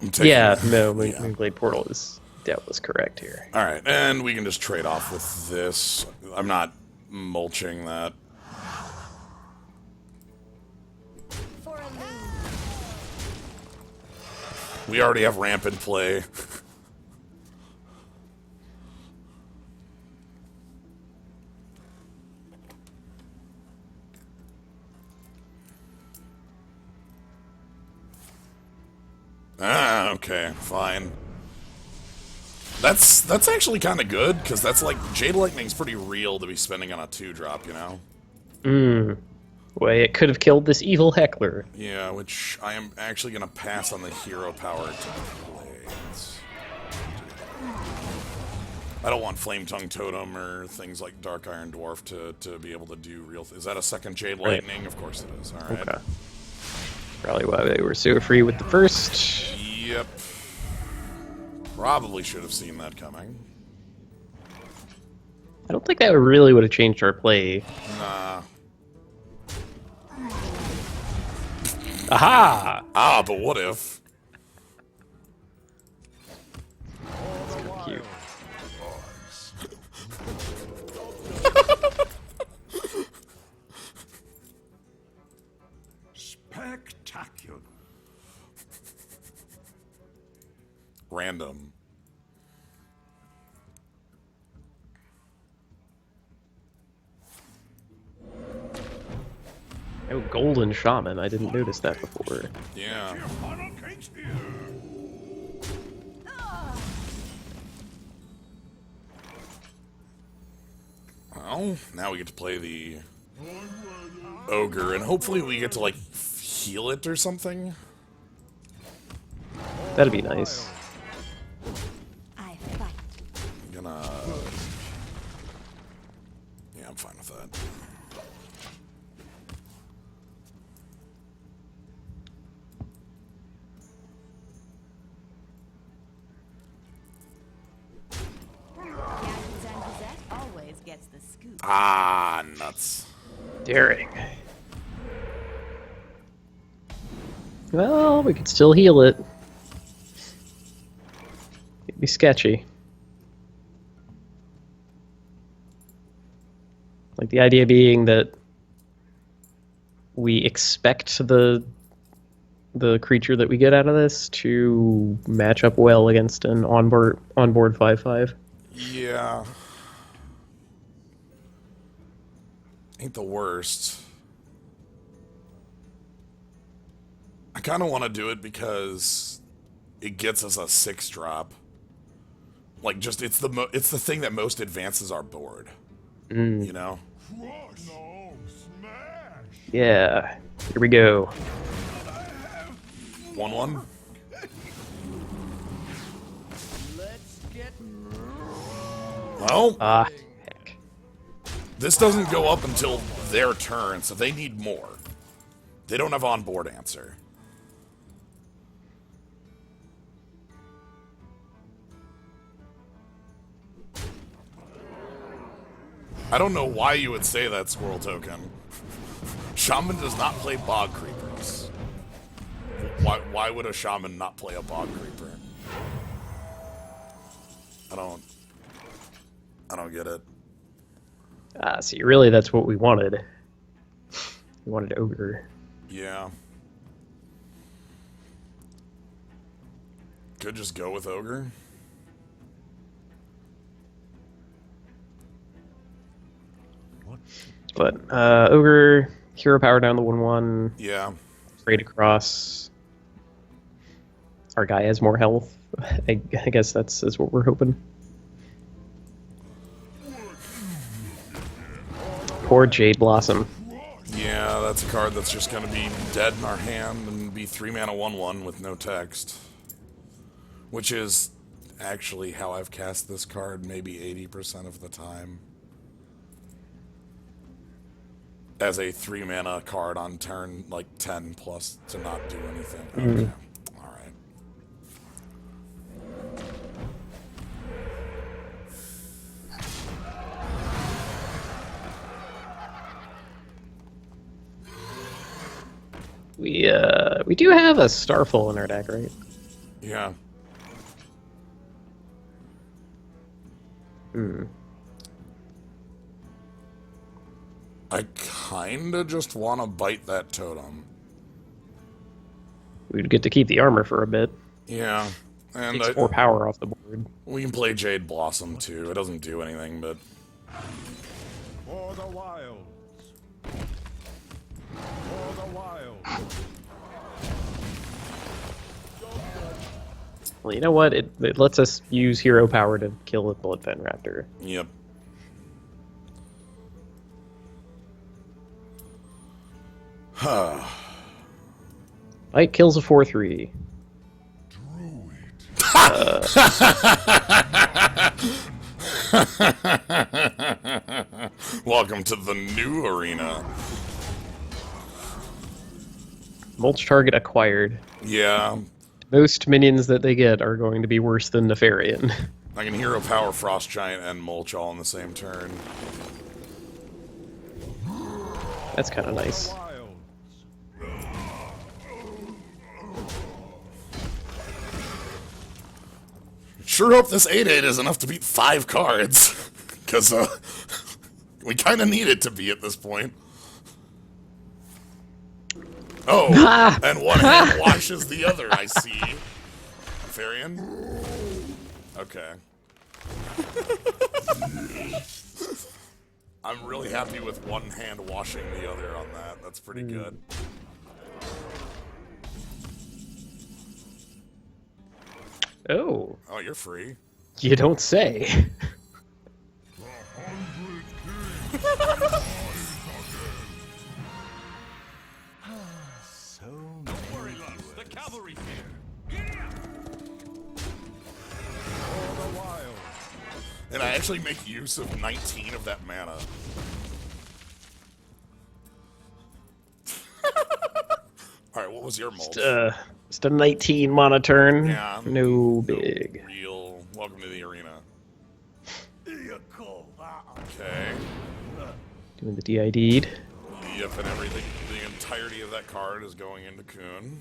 taking... Yeah, no, Moonglade Portal is doubtless correct here. Alright, and we can just trade off with this. I'm not mulching that. For a loot. We already have ramp in play. Okay, fine. That's actually kind of good, because that's like, Jade Lightning's pretty real to be spending on a 2-drop, you know? Way it could have killed this evil heckler. Yeah, which I am actually going to pass on the hero power to Blades. I don't want Flame Tongue Totem or things like Dark Iron Dwarf to be able to do real... Is that a second Jade Right. Lightning? Of course it is. Alright. Okay. Probably why they were so free with the first. Yep. Probably should have seen that coming. I don't think that really would have changed our play. Nah. Aha! Ah, but what if? Cute. Spectacular. Random. Oh, Golden Shaman. I didn't notice that before. Yeah. Funnel cakes here. Well, now we get to play the Ogre, and hopefully we get to, like, heal it or something. That'd be nice. I fight. I'm gonna... Yeah, I'm fine with that. Gadgets and Gazette always gets the scoop. Ah, nuts. Daring. Well, we could still heal it. It'd be sketchy. Like the idea being that we expect the creature that we get out of this to match up well against an onboard 5/5. Yeah. Ain't the worst. I kind of want to do it because it gets us a 6-drop. Like, just it's the thing that most advances our board. You know? Crush. No, smash. Yeah, here we go. 1/1. Let's get Well, Heck. this doesn't go up until their turn, so they need more. They don't have onboard answer. I don't know why you would say that, Squirrel Token. Shaman does not play Bog Creepers. Why would a Shaman not play a Bog Creeper? I don't get it. See, really, that's what we wanted. We wanted Ogre. Yeah. Could just go with Ogre. But Ogre, hero power down the 1/1, Yeah. straight across. Our guy has more health. I guess that's what we're hoping. Poor Jade Blossom. Yeah, that's a card that's just going to be dead in our hand and be 3-mana 1/1 with no text. Which is actually how I've cast this card maybe 80% of the time. As a 3-mana card on turn, like 10 plus to not do anything. Okay. Alright. We do have a Starfall in our deck, right? Yeah. I kinda just want to bite that totem. We'd get to keep the armor for a bit. Yeah. And Takes 4 power off the board. we can play Jade Blossom too. It doesn't do anything, but For the wilds. For the wilds. Well, you know what? It lets us use hero power to kill a Bloodfen Raptor. yep. Mike kills a 4/3. Welcome to the new arena. Mulch target acquired. Yeah. Most minions that they get are going to be worse than Nefarian. I can hero power Frost Giant and Mulch all in the same turn. That's kind of nice. Wilds. Sure hope this 8/8 is enough to beat 5 cards. Because we kind of need it to be at this point. Oh, and one hand washes the other, I see. Farian? Okay. I'm really happy with one hand washing the other on that. That's pretty good. Oh, Oh, you're free. you don't say. so Worry less. The cavalry's here. For the wilds. And I actually make use of 19 of that mana. Alright, what was your Mulch? Just a 19 mana turn. Yeah. No big. Real. Welcome to the arena. Vehicle. Okay. Doing the DID'd. Yep, and everything. The entirety of that card is going into Kun.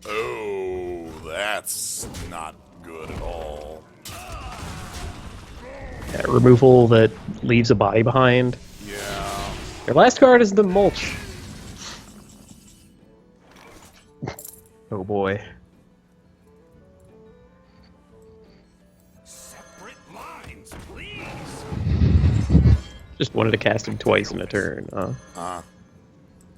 Oh, that's not good at all. Removal that leaves a body behind. Yeah. Your last card is the mulch. Oh boy. Separate lines, please. Just wanted to cast him twice in a turn.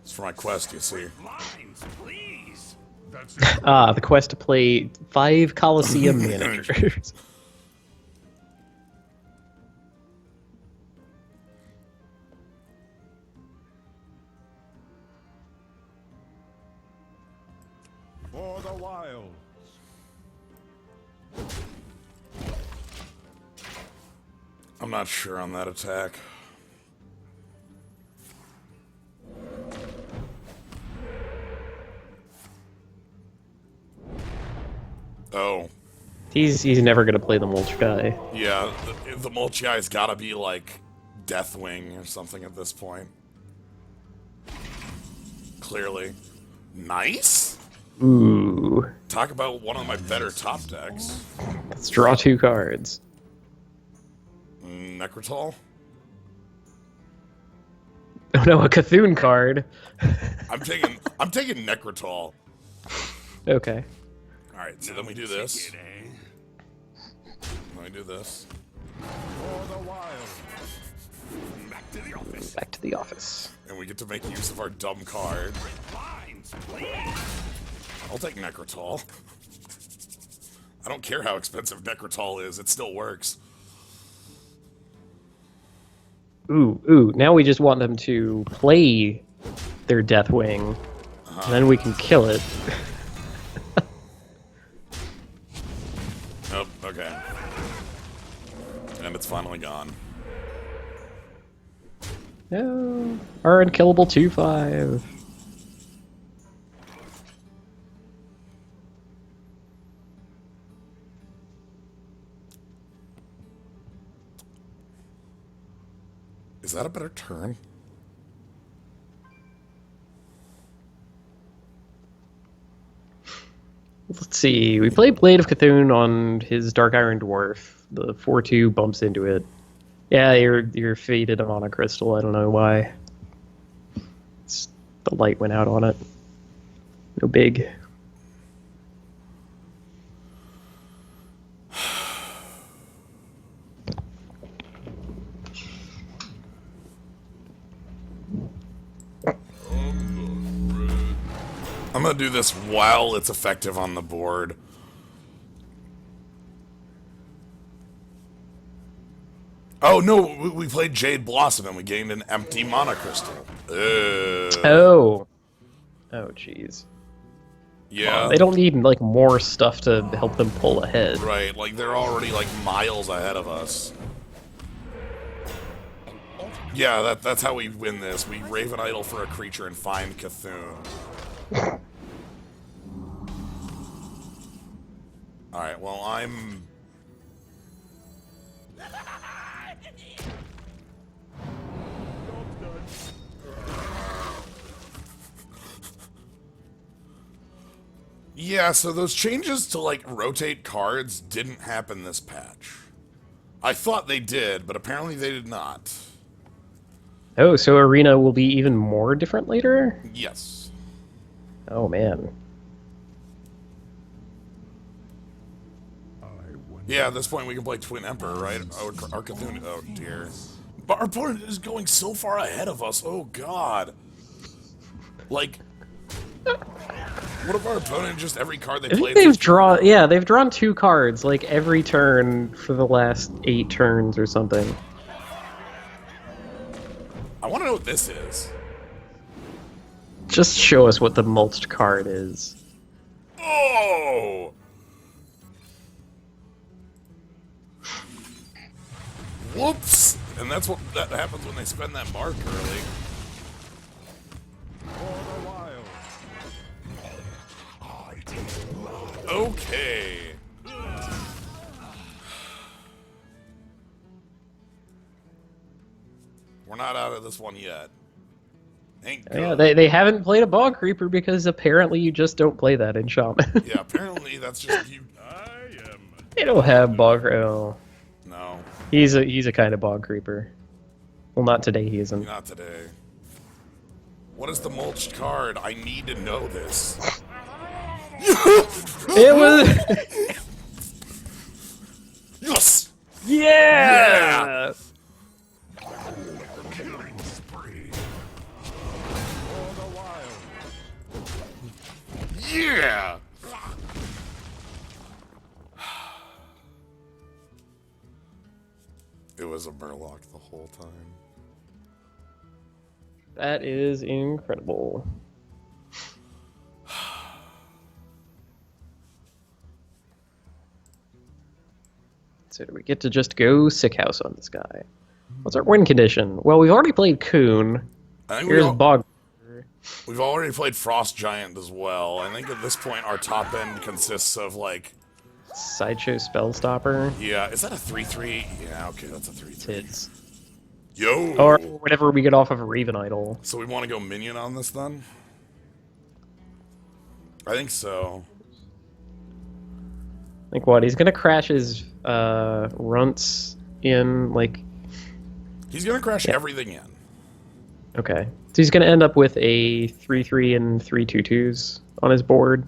It's for my quest, you see. Lines, please. That's The quest to play 5 Colosseum managers. for the wild. I'm not sure on that attack. Oh. He's never gonna play the mulch guy. Yeah, the mulch guy's gotta be like Deathwing or something at this point. Clearly. Nice? Ooh. Talk about one of my better top decks. Let's draw 2 cards. Necrotol? Oh no, a Cthulhu card. I'm taking Necrotol. Okay. Alright, so then we do this. Then we do this. For the wild. Back to the office. Back to the office. And we get to make use of our dumb card. Lines, please. I'll take Necrotol. I don't care how expensive Necrotol is, it still works. Ooh, now we just want them to play their Deathwing, and then we can kill it. Oh, okay. And it's finally gone. No, our unkillable 2/5. Is that a better turn? Let's see. We play Blade of Cthulhu on his Dark Iron Dwarf. The 4/2 bumps into it. Yeah, you're faded on a crystal. I don't know why. The light went out on it. No big. I'm gonna do this while it's effective on the board. Oh no, we played Jade Blossom and we gained an empty mana crystal. Oh. Oh, jeez. Yeah. They don't need like more stuff to help them pull ahead. Right, like they're already like miles ahead of us. Yeah, that's how we win this. We Raven Idol for a creature and find Cthulhu. Alright, well, I'm... Yeah, so those changes to, like, rotate cards didn't happen this patch. I thought they did, but apparently they did not. Oh, so Arena will be even more different later? Yes. Oh, man. Yeah, at this point we can play Twin Emperor, right? Our Cthulhu... Oh, dear. But our opponent is going so far ahead of us. Oh, God. Like... What if our opponent just every card they I play... think they've drawn 2 cards, like, every turn for the last 8 turns or something. I want to know what this is. Just show us what the mulched card is. Oh! Whoops! And that's what that happens when they spend that mark early. For the wild. Okay. We're not out of this one yet. Thank God. Yeah, they haven't played a Bog Creeper because apparently you just don't play that in Shaman. Yeah, apparently that's just you. I am. They don't have Bog... Oh. No. He's a kind of bog creeper. Well, not today. He isn't. Not today. What is the mulched card? I need to know this. It was. Yes! Yeah. Killing spree. For the wild. Yeah! It was a Murloc the whole time. That is incredible. So do we get to just go sick house on this guy? What's our win condition? Well, we've already played Coon. I think Here's Bog. we've already played Frost Giant as well. I think at this point our top end consists of like... Sideshow Spellstopper. Yeah, is that a 3-3? Yeah, okay, that's a 3-3. Tits. Yo! Or whatever we get off of Raven Idol. So we want to go minion on this then? I think so. Like what? He's gonna crash his runts in like. He's gonna crash everything in. Okay, so he's gonna end up with a 3/3 and 3 2/2s on his board.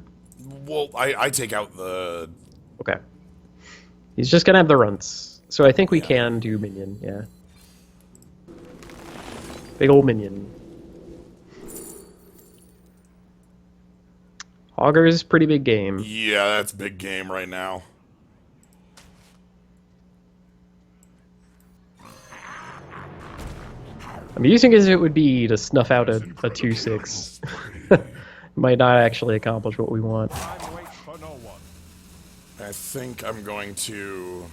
Well, I take out the... Okay. He's just gonna have the runts. So I think we can do minion, yeah. Big old minion. Augur's pretty big game. Yeah, that's big game right now. I'm using as it would be to snuff out a 2/6. Might not actually accomplish what we want. Time waits for no one. I think I'm going to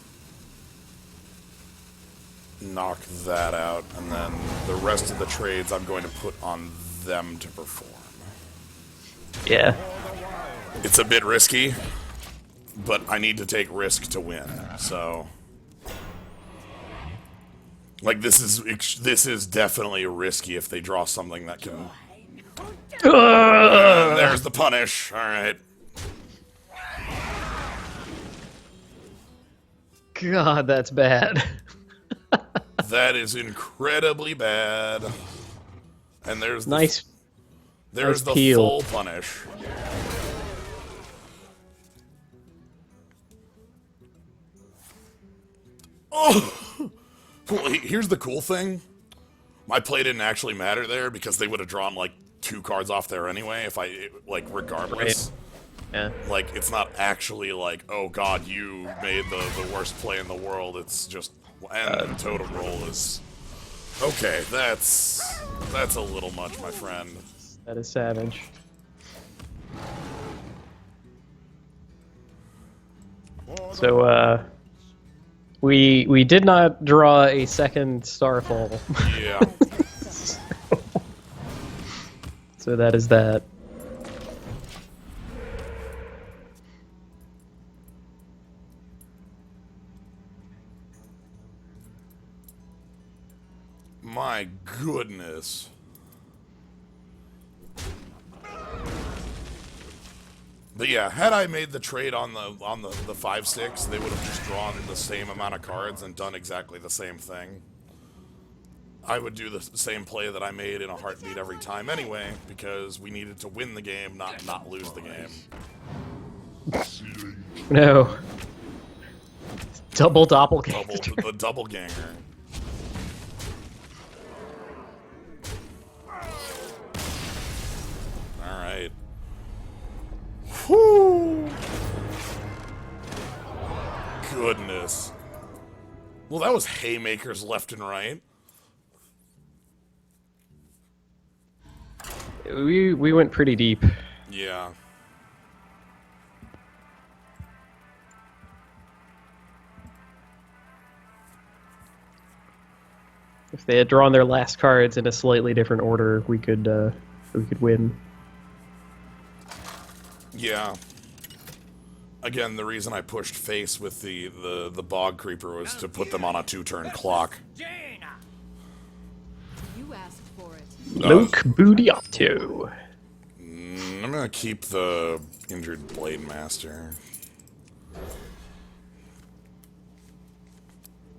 knock that out, and then the rest of the trades I'm going to put on them to perform. Yeah. It's a bit risky, but I need to take risk to win, so... Like, this is definitely risky if they draw something that can... There's the punish, alright. God, that's bad. That is incredibly bad. And there's the, Nice. there's nice the peel. full punish. Oh! Well, here's the cool thing. My play didn't actually matter there because they would have drawn like 2 cards off there anyway if I, like, regardless. Yeah. Like, it's not actually like, oh god, you made the worst play in the world. It's just, and the totem roll is... Okay, that's a little much, my friend. That is savage. So, we did not draw a second Starfall. Yeah. So that is that. My goodness. But yeah, had I made the trade on the 5/6, they would have just drawn the same amount of cards and done exactly the same thing. I would do the same play that I made in a heartbeat every time anyway, because we needed to win the game, not lose the game. No. Double doppelganger. The double ganger. Alright. Whew. Goodness. Well, that was haymakers left and right. We went pretty deep. Yeah. If they had drawn their last cards in a slightly different order, we could win. Yeah. Again, the reason I pushed face with the bog creeper was to put them on a 2-turn clock. You asked for it. Luke Budiotto. I'm gonna keep the injured Blade Master.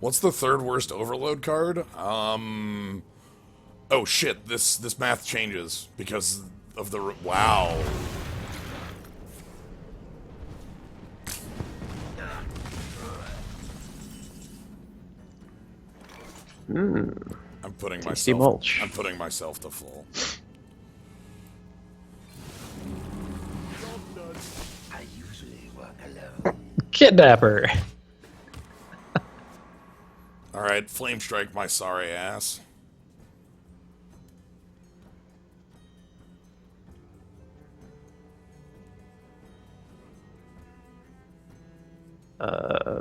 What's the third worst overload card? Oh shit, this math changes because of the... Wow. I'm putting Tasty myself... mulch. I'm putting myself to full. I usually work alone. Kidnapper. Alright, flame strike my sorry ass.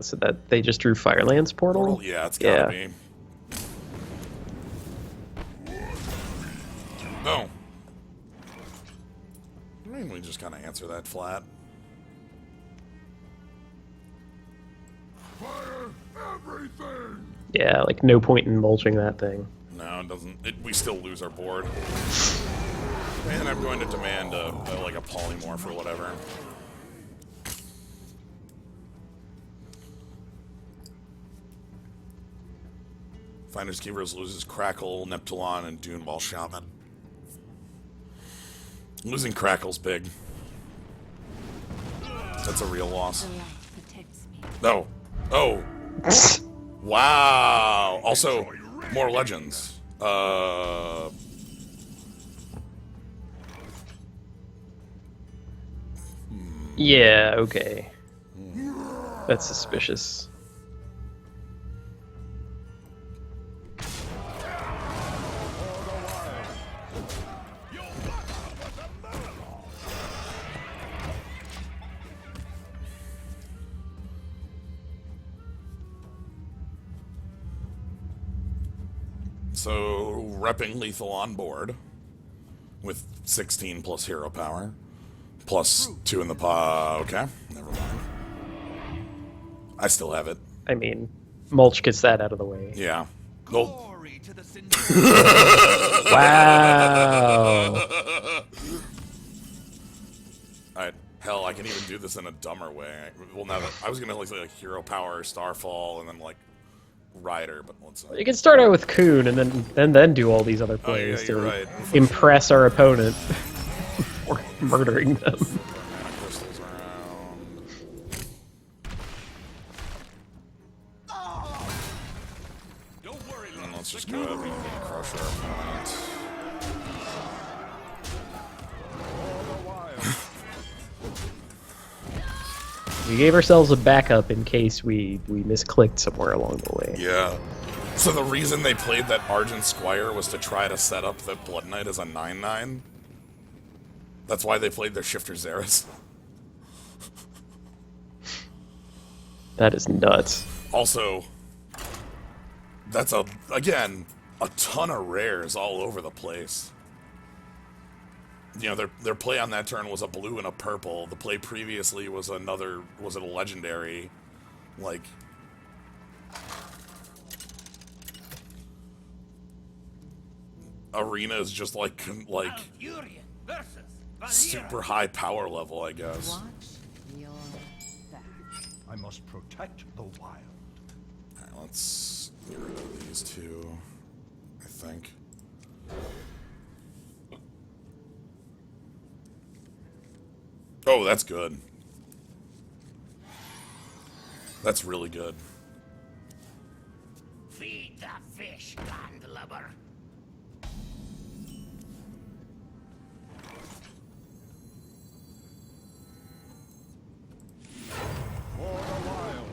So that they just drew Firelands portal? Yeah, it's gotta be. No. I mean, we just kind of answer that flat. Fire everything! Yeah, like no point in mulching that thing. No, it doesn't. We still lose our board. And I'm going to demand like a polymorph or whatever. Finders Keepers loses Crackle, Neptulon, and Duneball Shaman. Losing Crackle's big. That's a real loss. The light protects me. No. Oh. Wow. Also, more legends. Yeah, okay. That's suspicious. So, repping lethal on board with 16 plus hero power, plus 2 in the okay, never mind. I still have it. I mean, mulch gets that out of the way. Yeah. Well, Glory to the sin. Wow. hell, I can even do this in a dumber way. Well, now that I was gonna like hero power, Starfall, and then like Rider, but let's. You can start out with Coon and then do all these other Oh, yeah, plays you're to right. impress our opponent or murdering them. Mana crystals around. Don't worry, And let's just go ahead and crush our opponent. We gave ourselves a backup in case we misclicked somewhere along the way. Yeah. So the reason they played that Argent Squire was to try to set up the Blood Knight as a 9/9. That's why they played their Shifter Xeris. That is nuts. Also, that's again a ton of rares all over the place. You know, their play on that turn was a blue and a purple. The play previously was a legendary, like. Arena is just like Furion versus Valera. super high power level, I guess. Watch your back. I must protect the wild. Alright, let's get rid of these two, I think. Oh, that's good. That's really good. Feed the fish, landlubber. For the wild.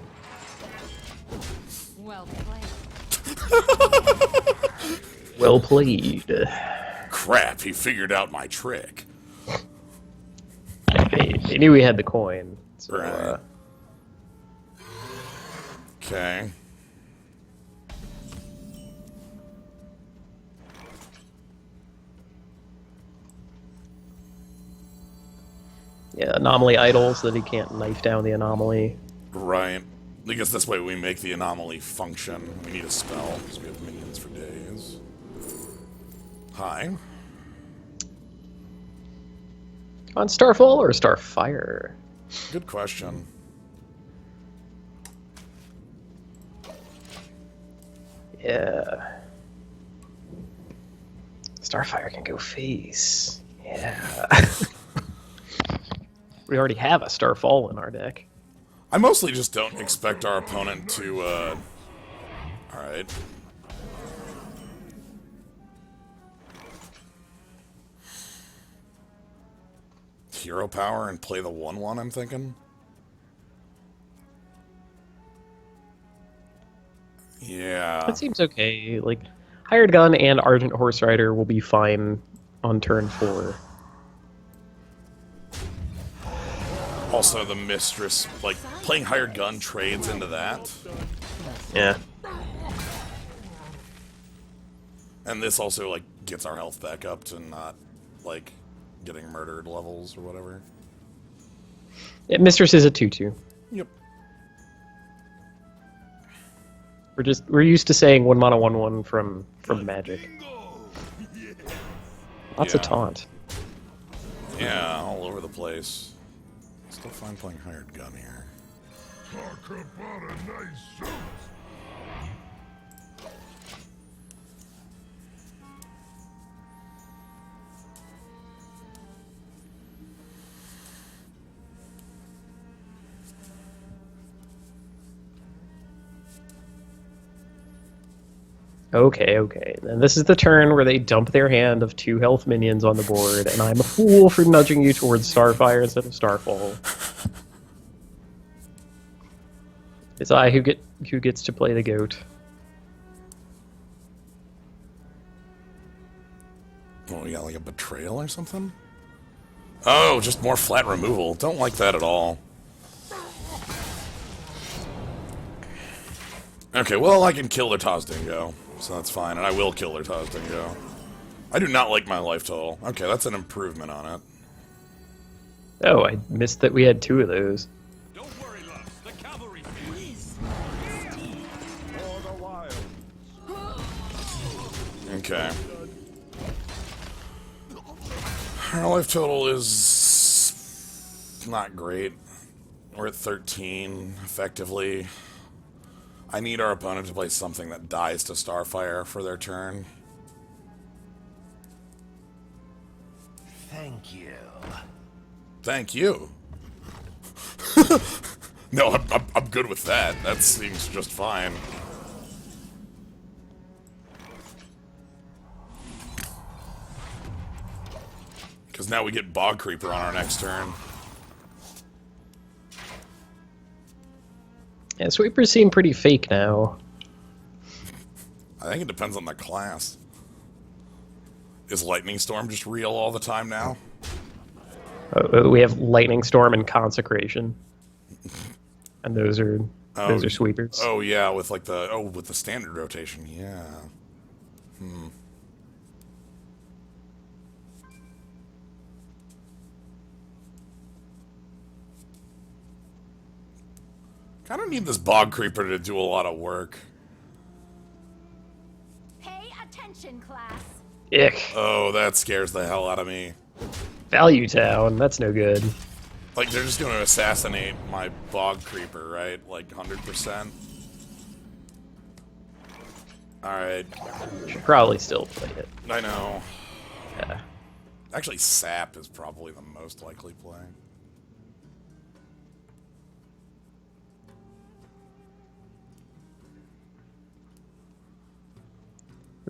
Well played. Well played. Crap, he figured out my trick. They knew we had the coin. So, Right. Okay. yeah, anomaly idle so that he can't knife down the anomaly. Right. I guess this way we make the anomaly function. We need a spell, because we have minions for days. Hi. On Starfall or Starfire? Good question. Yeah. Starfire can go face. Yeah. We already have a Starfall in our deck. I mostly just don't expect our opponent to, Alright. Hero power and play the 1/1, I'm thinking. Yeah. That seems okay. Like, Hired Gun and Argent Horse Rider will be fine on turn 4. Also, the Mistress, like, playing Hired Gun trades into that. Yeah. And this also, like, gets our health back up to not, like, getting murdered levels or whatever. Yeah, Mistress is a 2/2. Yep. We're used to saying 1 mana 1/1 from Magic. Lots of Yeah. taunt. Yeah, all over the place. Still fine playing Hired Gun here. Talk about a nice suit. Okay. Then this is the turn where they dump their hand of 2 health minions on the board, and I'm a fool for nudging you towards Starfire instead of Starfall. It's I who gets to play the goat. Oh, yeah, like a betrayal or something? Oh, just more flat removal. Don't like that at all. Okay, well, I can kill their Tozdingo, so that's fine, and I will kill their Tozdingo. I do not like my life total. Okay, that's an improvement on it. Oh, I missed that we had 2 of those. Don't worry, love. The cavalry. For the wild. Okay. Our life total is not great. We're at 13, effectively. I need our opponent to play something that dies to Starfire for their turn. Thank you. Thank you. No, I'm good with that. That seems just fine. Because now we get Bog Creeper on our next turn. Yeah, sweepers seem pretty fake now. I think it depends on the class. Is Lightning Storm just real all the time now? We have Lightning Storm and Consecration, and those are sweepers. Oh yeah, with like the with the standard rotation, yeah. Kind of need this Bog Creeper to do a lot of work. Pay attention, class. Ick. Oh, that scares the hell out of me. Value Town. That's no good. Like, they're just going to assassinate my Bog Creeper, right? Like, 100%. Alright. Should probably still play it. I know. Yeah. Actually, Sap is probably the most likely play.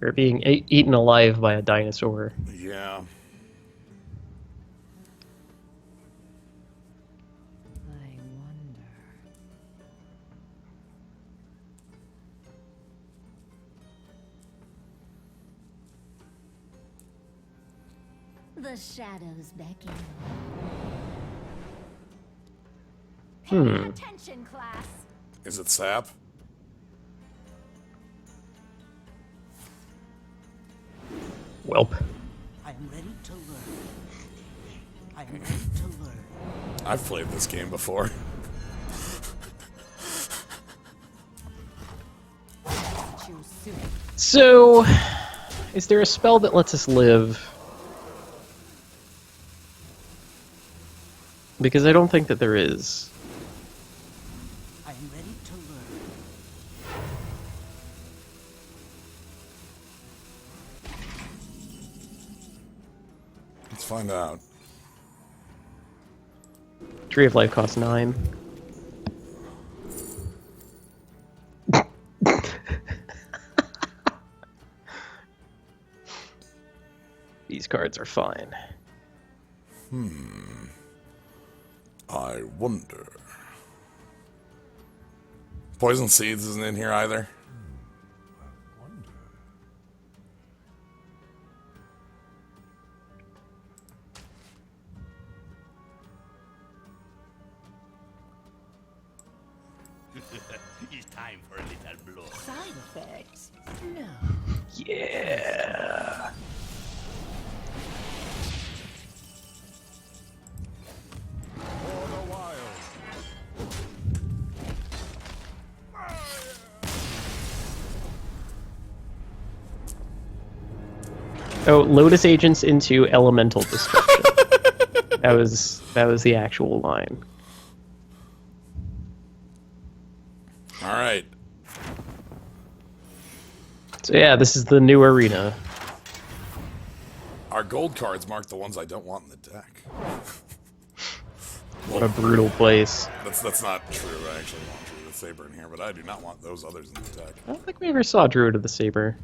We're being eaten alive by a dinosaur. Yeah. I wonder. The shadows beckon. Pay attention, class. Is it Sap? Welp. I am ready to learn. I am ready to learn. I've played this game before. Choose soon. So, is there a spell that lets us live? Because I don't think that there is. I am ready to learn. find out. Tree of Life costs 9. These cards are fine. I wonder. Poison Seeds isn't in here either. It's time for a little blow. Side effects? No. Yeah. For the wild. Oh, Lotus Agents into Elemental Destruction. that was the actual line. All right. So yeah, this is the new arena. Our gold cards mark the ones I don't want in the deck. What a brutal place. That's not true. I actually want Druid of the Saber in here, but I do not want those others in the deck. I don't think we ever saw Druid of the Saber.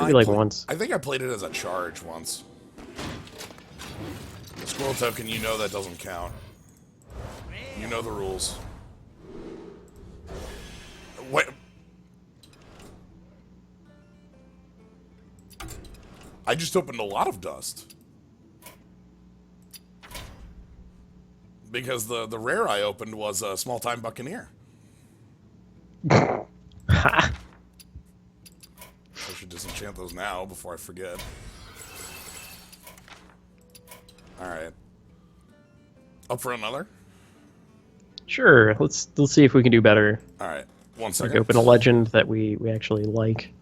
Maybe once. I think I played it as a charge once. Squirrel token, you know that doesn't count. You know the rules. Wait. I just opened a lot of dust. Because the rare I opened was a small-time Buccaneer. Ha! I should disenchant those now before I forget. Alright. Up for another? Sure, let's see if we can do better. Alright. 1 Like second. open a legend that we actually like.